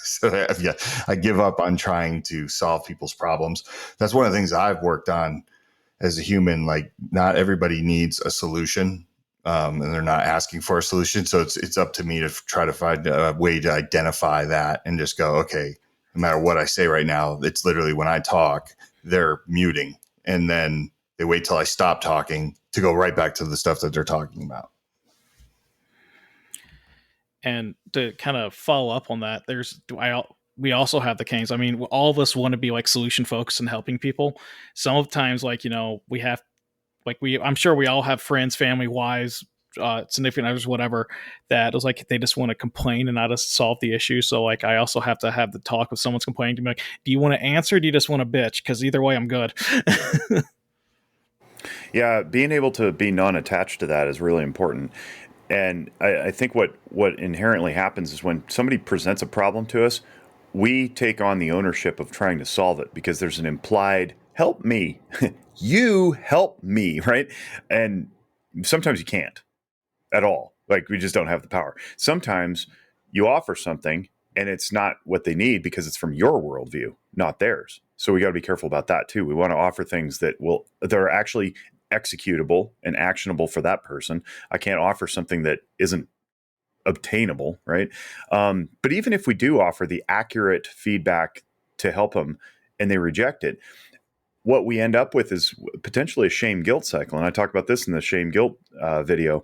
So yeah, I give up on trying to solve people's problems. That's one of the things I've worked on as a human. Like, not everybody needs a solution, and they're not asking for a solution. So it's up to me to try to find a way to identify that and just go, okay, no matter what I say right now, it's literally when I talk, they're muting, and then they wait till I stop talking to go right back to the stuff that they're talking about. And to kind of follow up on that, we also have the Canes. I mean, all of us want to be like solution focused and helping people. Sometimes, like we have, I'm sure we all have friends, family, wives, significant others, whatever, that is like they just want to complain and not just solve the issue. So like I also have to have the talk if someone's complaining to me, like, do you want to answer? Or do you just want to bitch? Because either way, I'm good. Yeah, being able to be non-attached to that is really important. And I think what inherently happens is when somebody presents a problem to us, we take on the ownership of trying to solve it because there's an implied help me, you help me, right? And sometimes you can't at all. Like we just don't have the power. Sometimes you offer something and it's not what they need because it's from your worldview, not theirs. So we got to be careful about that too. We want to offer things that are actually executable and actionable for that person. I can't offer something that isn't obtainable, right? But even if we do offer the accurate feedback to help them and they reject it, what we end up with is potentially a shame guilt cycle. And I talk about this in the shame guilt video,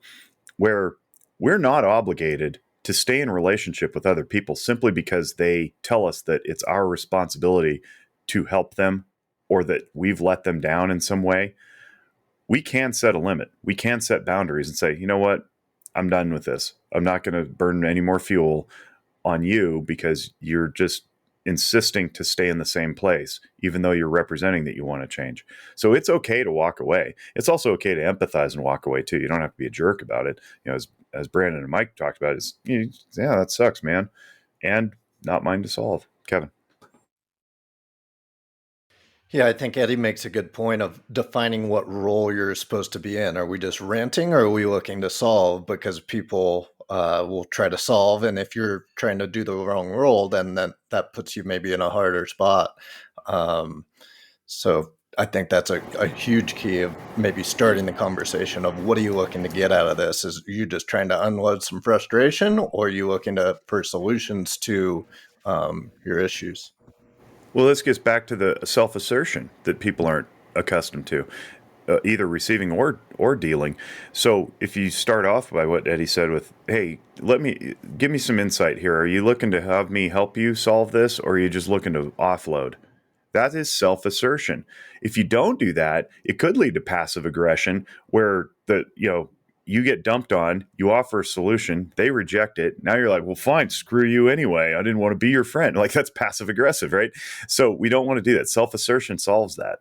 where we're not obligated to stay in relationship with other people simply because they tell us that it's our responsibility to help them or that we've let them down in some way. We can set a limit. We can set boundaries and say, you know what? I'm done with this. I'm not going to burn any more fuel on you because you're just insisting to stay in the same place, even though you're representing that you want to change. So it's okay to walk away. It's also okay to empathize and walk away too. You don't have to be a jerk about it. As Brandon and Mike talked about, yeah, that sucks, man, and not mine to solve. Kevin. Yeah, I think Eddie makes a good point of defining what role you're supposed to be in. Are we just ranting or are we looking to solve? Because people will try to solve. And if you're trying to do the wrong role, then that puts you maybe in a harder spot. So I think that's a huge key of maybe starting the conversation of what are you looking to get out of this? Is you just trying to unload some frustration, or are you looking for solutions to your issues? Well, this gets back to the self-assertion that people aren't accustomed to, either receiving or dealing. So if you start off by what Eddie said with, "Hey, give me some insight here. Are you looking to have me help you solve this, or are you just looking to offload?" That is self-assertion. If you don't do that, it could lead to passive aggression, where you get dumped on, you offer a solution, they reject it. Now you're like, well, fine, screw you anyway. I didn't want to be your friend. Like, that's passive aggressive, right? So we don't want to do that. Self-assertion solves that.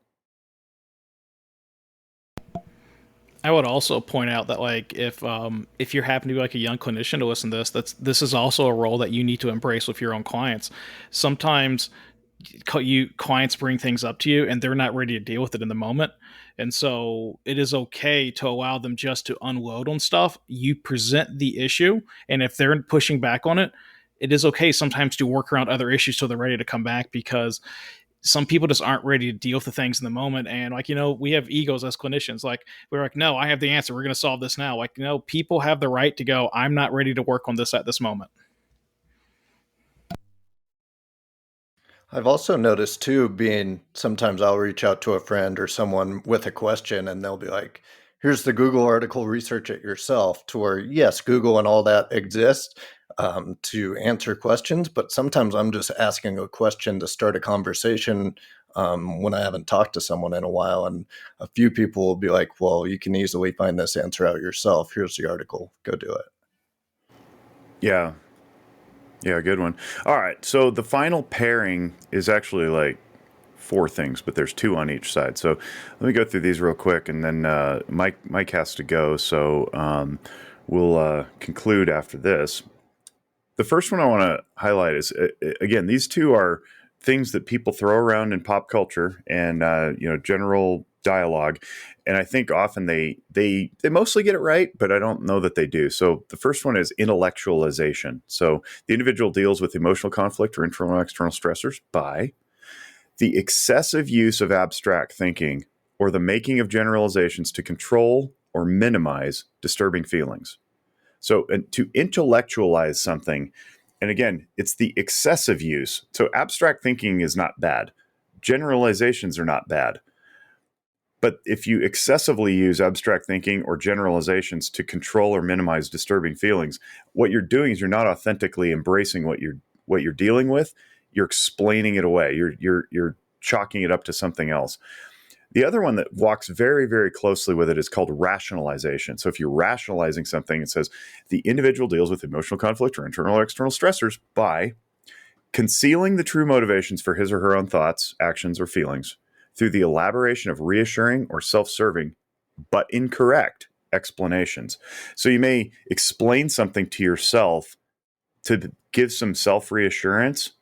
I would also point out that, like, if you happen to be like a young clinician to listen to this is also a role that you need to embrace with your own clients. Sometimes clients bring things up to you and they're not ready to deal with it in the moment, and so it is okay to allow them just to unload on stuff. You present the issue, and if they're pushing back on it, it is okay sometimes to work around other issues till they're ready to come back, because some people just aren't ready to deal with the things in the moment. And, like, we have egos as clinicians. Like, we're like, no, I have the answer, we're going to solve this now. Like, people have the right to go, I'm not ready to work on this at this moment. I've also noticed too, being sometimes I'll reach out to a friend or someone with a question and they'll be like, here's the Google article, research it yourself. To where, yes, Google and all that exists to answer questions, but sometimes I'm just asking a question to start a conversation when I haven't talked to someone in a while. And a few people will be like, well, you can easily find this answer out yourself. Here's the article, go do it. Yeah. Yeah, good one. All right, so the final pairing is actually like 4 things, but there's 2 on each side. So let me go through these real quick, and then Mike has to go, so we'll conclude after this. The first one I want to highlight is, again, these 2 are things that people throw around in pop culture and general dialogue, and I think often they mostly get it right, but I don't know that they do. So the first one is intellectualization. So the individual deals with emotional conflict or internal and external stressors by the excessive use of abstract thinking or the making of generalizations to control or minimize disturbing feelings. So, and to intellectualize something, and again, it's the excessive use. So abstract thinking is not bad. Generalizations are not bad. But if you excessively use abstract thinking or generalizations to control or minimize disturbing feelings, what you're doing is you're not authentically embracing what you're dealing with. You're explaining it away. You're chalking it up to something else. The other one that walks very, very closely with it is called rationalization. So if you're rationalizing something, it says the individual deals with emotional conflict or internal or external stressors by concealing the true motivations for his or her own thoughts, actions, or feelings through the elaboration of reassuring or self-serving but incorrect explanations. So you may explain something to yourself to give some self-reassurance,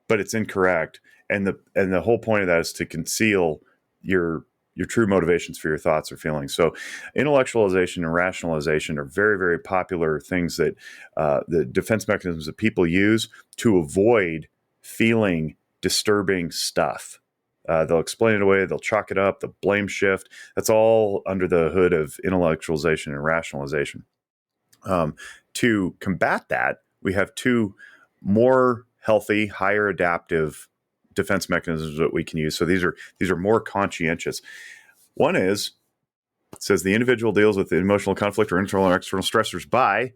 but it's incorrect. And the whole point of that is to conceal your true motivations for your thoughts or feelings. So intellectualization and rationalization are very, very popular things that the defense mechanisms that people use to avoid feeling disturbing stuff. They'll explain it away. They'll chalk it up. They'll blame shift. That's all under the hood of intellectualization and rationalization. To combat that, we have 2 more healthy, higher adaptive defense mechanisms that we can use. So these are more conscientious. One is, it says the individual deals with emotional conflict or internal or external stressors by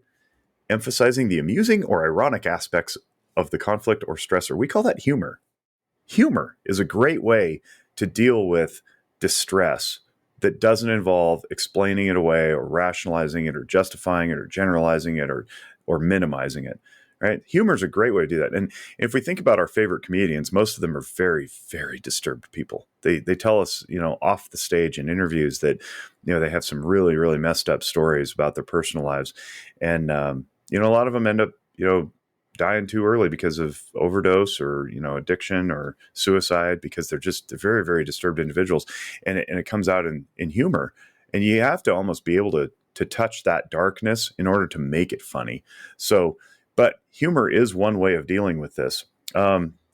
emphasizing the amusing or ironic aspects of the conflict or stressor. We call that humor. Humor is a great way to deal with distress that doesn't involve explaining it away or rationalizing it or justifying it or generalizing it or minimizing it. Right? Humor is a great way to do that. And if we think about our favorite comedians, most of them are very, very disturbed people. They tell us, off the stage in interviews that, they have some really, really messed up stories about their personal lives. And, a lot of them end up, dying too early because of overdose or, addiction or suicide, because they're very, very disturbed individuals. And it comes out in humor. And you have to almost be able to to touch that darkness in order to make it funny. So, but humor is one way of dealing with this.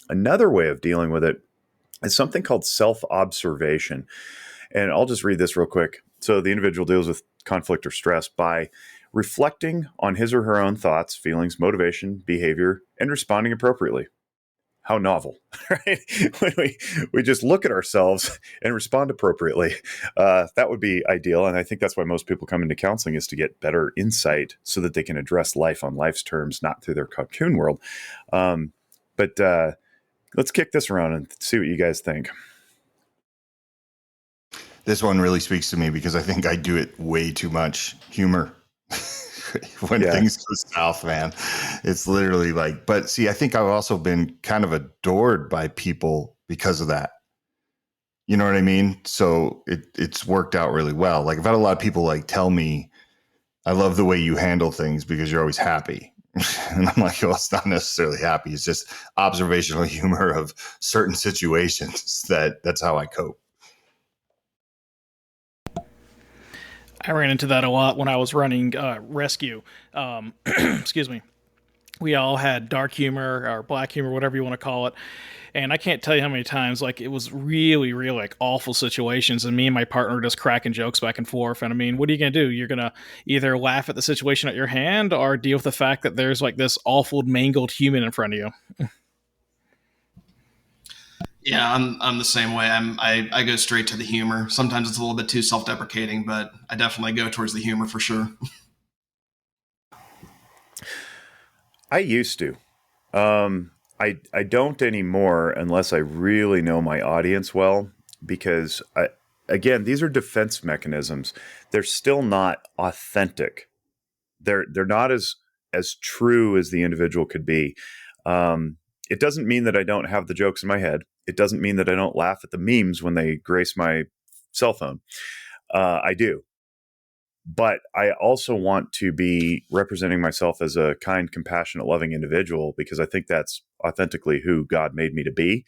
Another way of dealing with it is something called self-observation. And I'll just read this real quick. So the individual deals with conflict or stress by reflecting on his or her own thoughts, feelings, motivation, behavior, and responding appropriately. How novel, right? When we just look at ourselves and respond appropriately, that would be ideal. And I think that's why most people come into counseling, is to get better insight so that they can address life on life's terms, not through their cartoon world. But let's kick this around and see what you guys think. This one really speaks to me because I think I do it way too much. Humor. When things go south, man, it's literally like, but see, I think I've also been kind of adored by people because of that. You know what I mean? So it's worked out really well. Like I've had a lot of people like tell me, I love the way you handle things because you're always happy. And I'm like, well, it's not necessarily happy. It's just observational humor of certain situations that's how I cope. I ran into that a lot when I was running rescue. Excuse me. We all had dark humor or black humor, whatever you want to call it. And I can't tell you how many times, like, it was really, really, like, awful situations, and me and my partner were just cracking jokes back and forth. And I mean, what are you going to do? You're going to either laugh at the situation at your hand or deal with the fact that there's, like, this awful, mangled human in front of you. Yeah, I'm the same way. I go straight to the humor. Sometimes it's a little bit too self-deprecating, but I definitely go towards the humor for sure. I used to. I don't anymore unless I really know my audience well, because again, these are defense mechanisms. They're still not authentic. They're not as true as the individual could be. It doesn't mean that I don't have the jokes in my head. It doesn't mean that I don't laugh at the memes when they grace my cell phone. I do. But I also want to be representing myself as a kind, compassionate, loving individual, because I think that's authentically who God made me to be.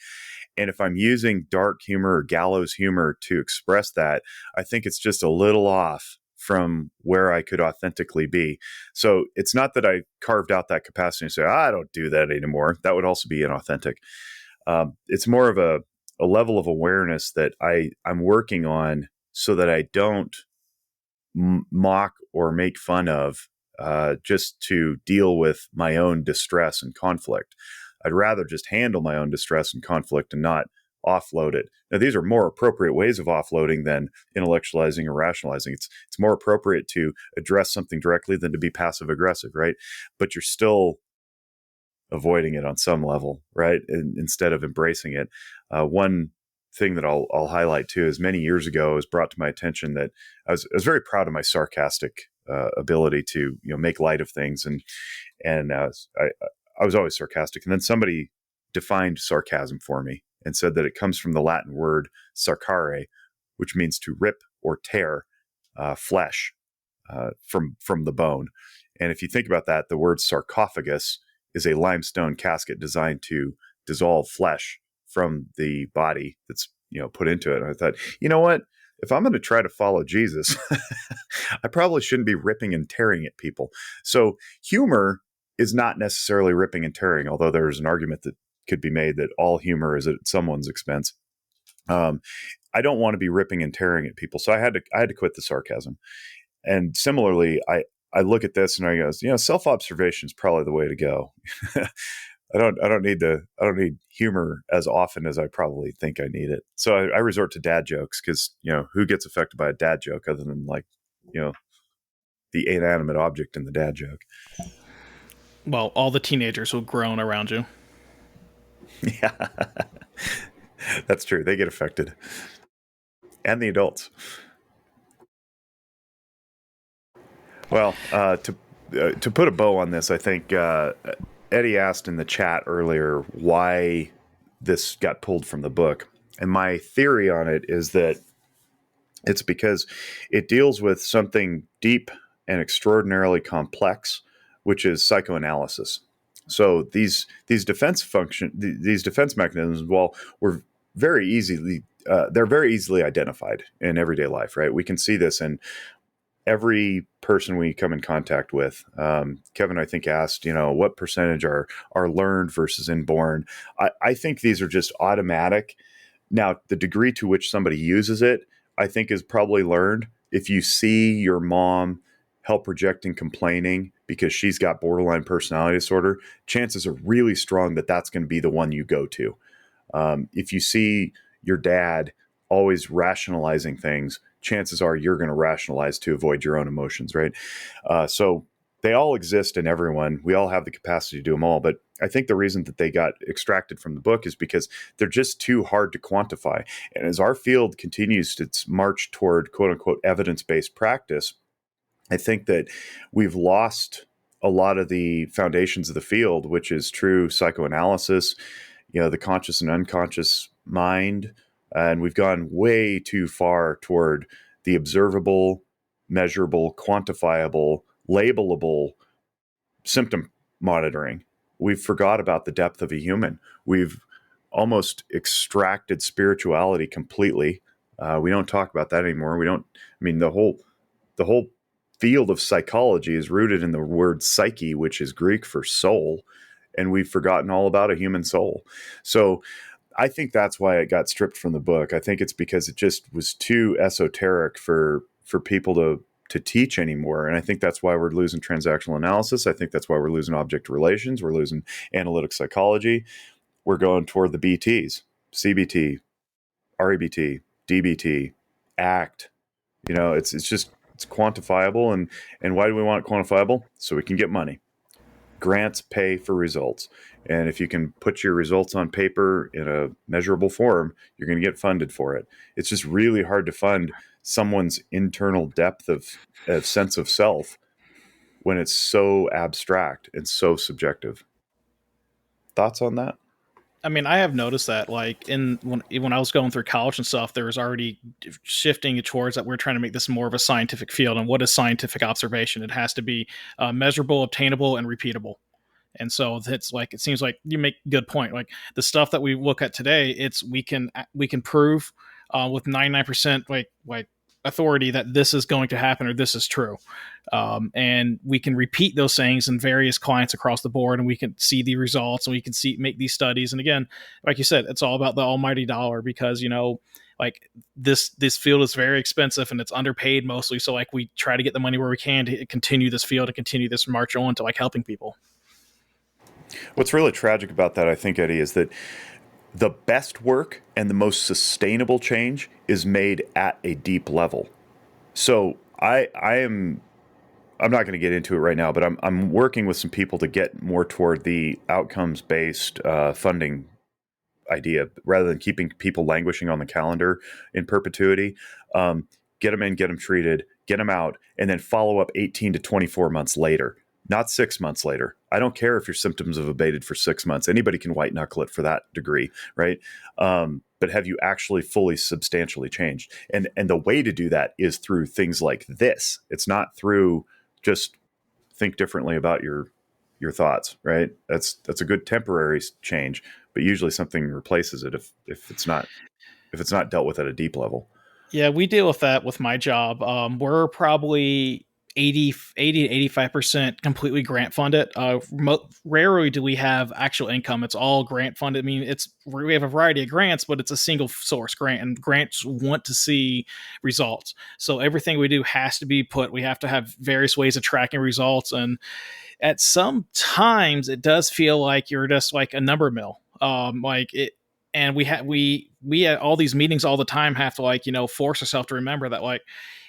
And if I'm using dark humor or gallows humor to express that, I think it's just a little off from where I could authentically be. So it's not that I carved out that capacity and say, I don't do that anymore. That would also be inauthentic. It's more of a level of awareness that I'm working on so that I don't mock or make fun of just to deal with my own distress and conflict. I'd rather just handle my own distress and conflict and not offload it. Now, these are more appropriate ways of offloading than intellectualizing or rationalizing. It's more appropriate to address something directly than to be passive aggressive, right? But you're still avoiding it on some level, right? Instead of embracing it. One thing that I'll highlight too is many years ago, it was brought to my attention that I was very proud of my sarcastic ability to make light of things, and I was always sarcastic. And then somebody defined sarcasm for me and said that it comes from the Latin word sarcare, which means to rip or tear flesh from the bone. And if you think about that, the word sarcophagus is a limestone casket designed to dissolve flesh from the body that's put into it. And I thought, you know what? If I'm going to try to follow Jesus, I probably shouldn't be ripping and tearing at people. So humor is not necessarily ripping and tearing, although there's an argument that could be made that all humor is at someone's expense. I don't want to be ripping and tearing at people, so I had to quit the sarcasm. And similarly, I look at this and I go, self-observation is probably the way to go. I don't need humor as often as I probably think I need it. So I resort to dad jokes because, who gets affected by a dad joke other than the inanimate object in the dad joke? Well, all the teenagers who groan around you. Yeah, that's true. They get affected. And the adults. Well, to put a bow on this, I think Eddie asked in the chat earlier why this got pulled from the book. And my theory on it is that it's because it deals with something deep and extraordinarily complex, which is psychoanalysis. So these defense mechanisms, were they're very easily identified in everyday life, right? We can see this in every person we come in contact with. Kevin, I think, asked, what percentage are learned versus inborn. I think these are just automatic. Now, the degree to which somebody uses it, I think, is probably learned. If you see your mom help projecting complaining because she's got borderline personality disorder, chances are really strong that that's going to be the one you go to. If you see your dad always rationalizing things, chances are you're going to rationalize to avoid your own emotions, right? So they all exist in everyone. We all have the capacity to do them all. But I think the reason that they got extracted from the book is because they're just too hard to quantify. And as our field continues its march toward quote unquote evidence-based practice, I think that we've lost a lot of the foundations of the field, which is true psychoanalysis, the conscious and unconscious mind. And we've gone way too far toward the observable, measurable, quantifiable, labelable symptom monitoring. We've forgot about the depth of a human. We've almost extracted spirituality completely. We don't talk about that anymore. The whole field of psychology is rooted in the word psyche, which is Greek for soul, and we've forgotten all about a human soul. So I think that's why it got stripped from the book. I think it's because it just was too esoteric for people to teach anymore. And I think that's why we're losing transactional analysis. I think that's why we're losing object relations. We're losing analytic psychology. We're going toward the BTs, CBT, REBT, DBT, ACT. It's quantifiable. And why do we want it quantifiable? So we can get money. Grants pay for results. And if you can put your results on paper in a measurable form, you're going to get funded for it. It's just really hard to fund someone's internal depth of sense of self when it's so abstract and so subjective. Thoughts on that? I mean, I have noticed that, like, when I was going through college and stuff, there was already shifting towards that we're trying to make this more of a scientific field. And what is scientific observation? It has to be measurable, obtainable, and repeatable. And so it's like, it seems like you make a good point. Like the stuff that we look at today, we can prove with 99% like authority that this is going to happen or this is true. And we can repeat those things in various clients across the board, and we can see the results, and we can make these studies. And again, like you said, it's all about the almighty dollar, because like this field is very expensive and it's underpaid mostly. So like we try to get the money where we can to continue this field, to continue this march on to like helping people. What's really tragic about that, I think, Eddie, is that the best work and the most sustainable change is made at a deep level. So I'm not going to get into it right now, but I'm working with some people to get more toward the outcomes-based funding idea, rather than keeping people languishing on the calendar in perpetuity. Get them in, get them treated, get them out, and then follow up 18 to 24 months later. Not 6 months later. I don't care if your symptoms have abated for 6 months. Anybody can white knuckle it for that degree, right? But have you actually fully substantially changed? And the way to do that is through things like this. It's not through just think differently about your thoughts, right? That's a good temporary change, but usually something replaces it if it's not dealt with at a deep level. Yeah, we deal with that with my job. We're probably 80 to 85% completely grant funded. Rarely do we have actual income. It's all grant funded. I mean, we have a variety of grants, but it's a single source grant, and grants want to see results. So everything we do has to be we have to have various ways of tracking results. And at some times it does feel like you're just like a number mill. And we at all these meetings all the time have to force ourselves to remember that, like,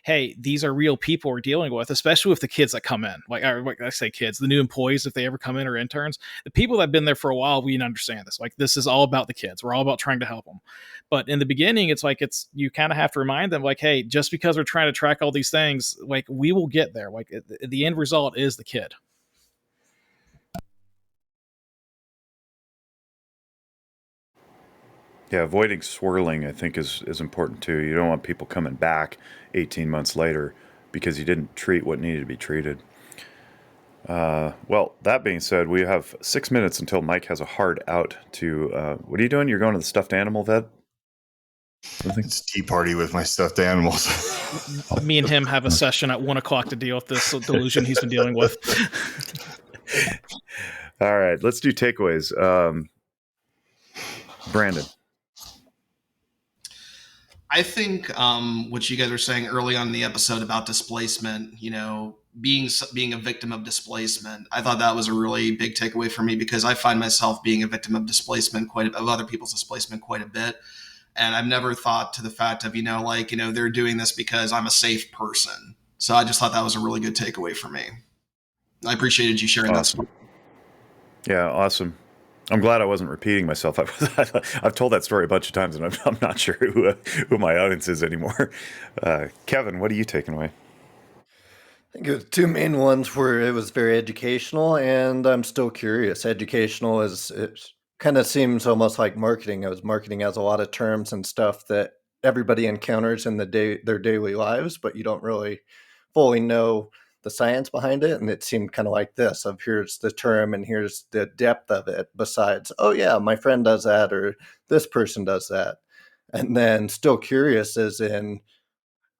hey, these are real people we're dealing with, especially with the kids that come in. Like I say kids, the new employees, if they ever come in, or interns, the people that have been there for a while, we understand this. Like, this is all about the kids. We're all about trying to help them. But in the beginning, you kind of have to remind them, like, hey, just because we're trying to track all these things, like, we will get there. Like, the end result is the kid. Yeah, avoiding swirling, I think, is important too. You don't want people coming back 18 months later because you didn't treat what needed to be treated. Well, that being said, we have 6 minutes until Mike has a hard out to. What are you doing? You're going to the stuffed animal vet? It's tea party with my stuffed animals. Me and him have a session at 1:00 to deal with this delusion he's been dealing with. All right, let's do takeaways. Brandon. I think what you guys were saying early on in the episode about displacement, being a victim of displacement, I thought that was a really big takeaway for me, because I find myself being a victim of displacement, of other people's displacement, quite a bit. And I've never thought to the fact of, they're doing this because I'm a safe person. So I just thought that was a really good takeaway for me. I appreciated you sharing Awesome. that. Yeah, awesome. I'm glad I wasn't repeating myself. I've told that story a bunch of times, and I'm not sure who my audience is anymore. Kevin, what are you taking away? I think it was two main ones where it was very educational, and I'm still curious. Educational is, it kind of seems almost like marketing. Marketing has a lot of terms and stuff that everybody encounters in their daily lives, but you don't really fully know the science behind it. And it seemed kind of like this: of here's the term and here's the depth of it. Besides, oh yeah, my friend does that, or this person does that, and then still curious as in,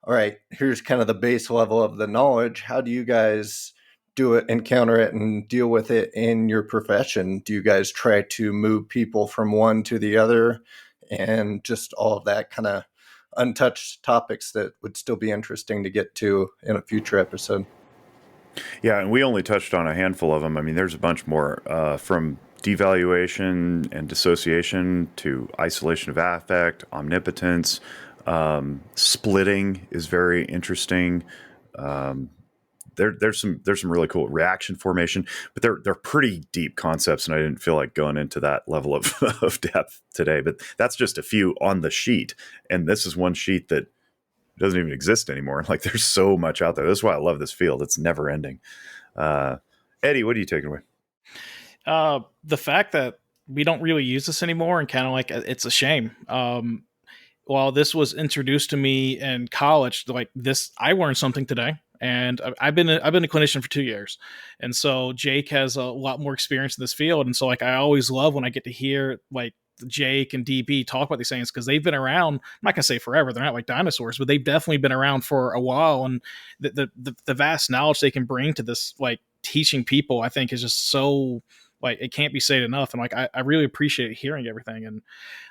all right, here's kind of the base level of the knowledge. How do you guys do it, encounter it, and deal with it in your profession? Do you guys try to move people from one to the other, and just all of that kind of untouched topics that would still be interesting to get to in a future episode? Yeah, and we only touched on a handful of them. I mean, there's a bunch more, from devaluation and dissociation to isolation of affect, omnipotence. Splitting is very interesting. There's some really cool reaction formation, but they're pretty deep concepts, and I didn't feel like going into that level of depth today. But that's just a few on the sheet, and this is one sheet that doesn't even exist anymore. Like, there's so much out there. That's why I love this field. It's never ending. Eddie, what are you taking away? The fact that we don't really use this anymore, and kind of like, it's a shame. While this was introduced to me in college, like this, I learned something today. And I've been a clinician for 2 years, and so Jake has a lot more experience in this field. And so, like, I always love when I get to hear like Jake and DB talk about these things, because they've been around. I'm not gonna say forever; they're not like dinosaurs, but they've definitely been around for a while. And the vast knowledge they can bring to this, like teaching people, I think is just so, like, it can't be said enough. And like, I really appreciate hearing everything. And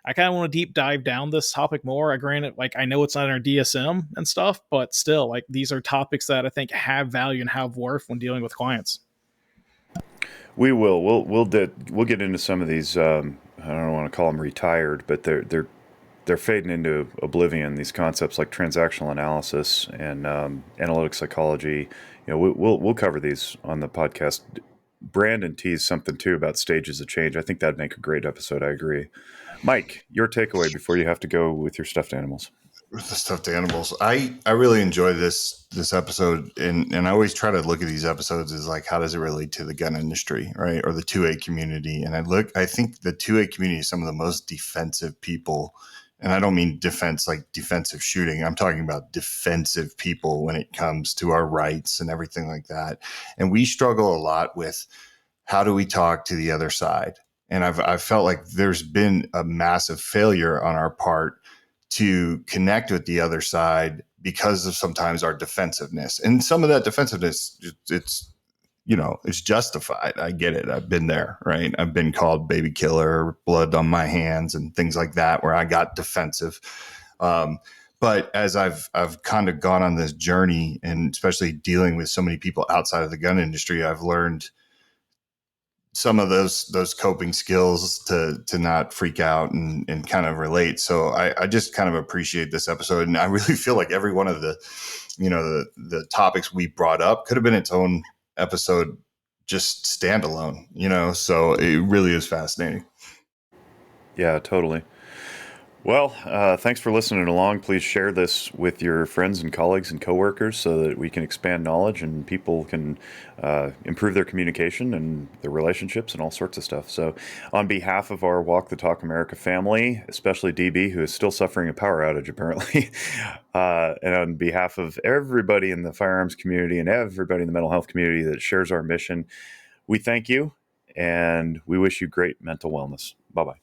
I kind of want to deep dive down this topic more. I granted, like, I know it's not in our DSM and stuff, but still, like, these are topics that I think have value and have worth when dealing with clients. We will. We'll get into some of these. I don't want to call them retired, but they're fading into oblivion. These concepts like transactional analysis and analytic psychology. We'll cover these on the podcast. Brandon teased something too about stages of change. I think that'd make a great episode. I agree. Mike, your takeaway before you have to go with your stuffed animals. With the stuffed animals, I really enjoy this episode, and I always try to look at these episodes as like, how does it relate to the gun industry, right, or the 2A community? And I think the 2A community is some of the most defensive people, and I don't mean defense like defensive shooting. I'm talking about defensive people when it comes to our rights and everything like that. And we struggle a lot with how do we talk to the other side, and I've felt like there's been a massive failure on our part to connect with the other side because of sometimes our defensiveness. And some of that defensiveness, it's justified. I get it. I've been there, right? I've been called baby killer, blood on my hands, and things like that, where I got defensive. But as I've kind of gone on this journey, and especially dealing with so many people outside of the gun industry, I've learned some of those coping skills to not freak out and kind of relate. So I just kind of appreciate this episode. And I really feel like every one of the topics we brought up could have been its own episode, just standalone, so it really is fascinating. Yeah, totally. Well, thanks for listening along. Please share this with your friends and colleagues and coworkers so that we can expand knowledge and people can improve their communication and their relationships and all sorts of stuff. So on behalf of our Walk the Talk America family, especially DB, who is still suffering a power outage apparently, and on behalf of everybody in the firearms community and everybody in the mental health community that shares our mission, we thank you and we wish you great mental wellness. Bye-bye.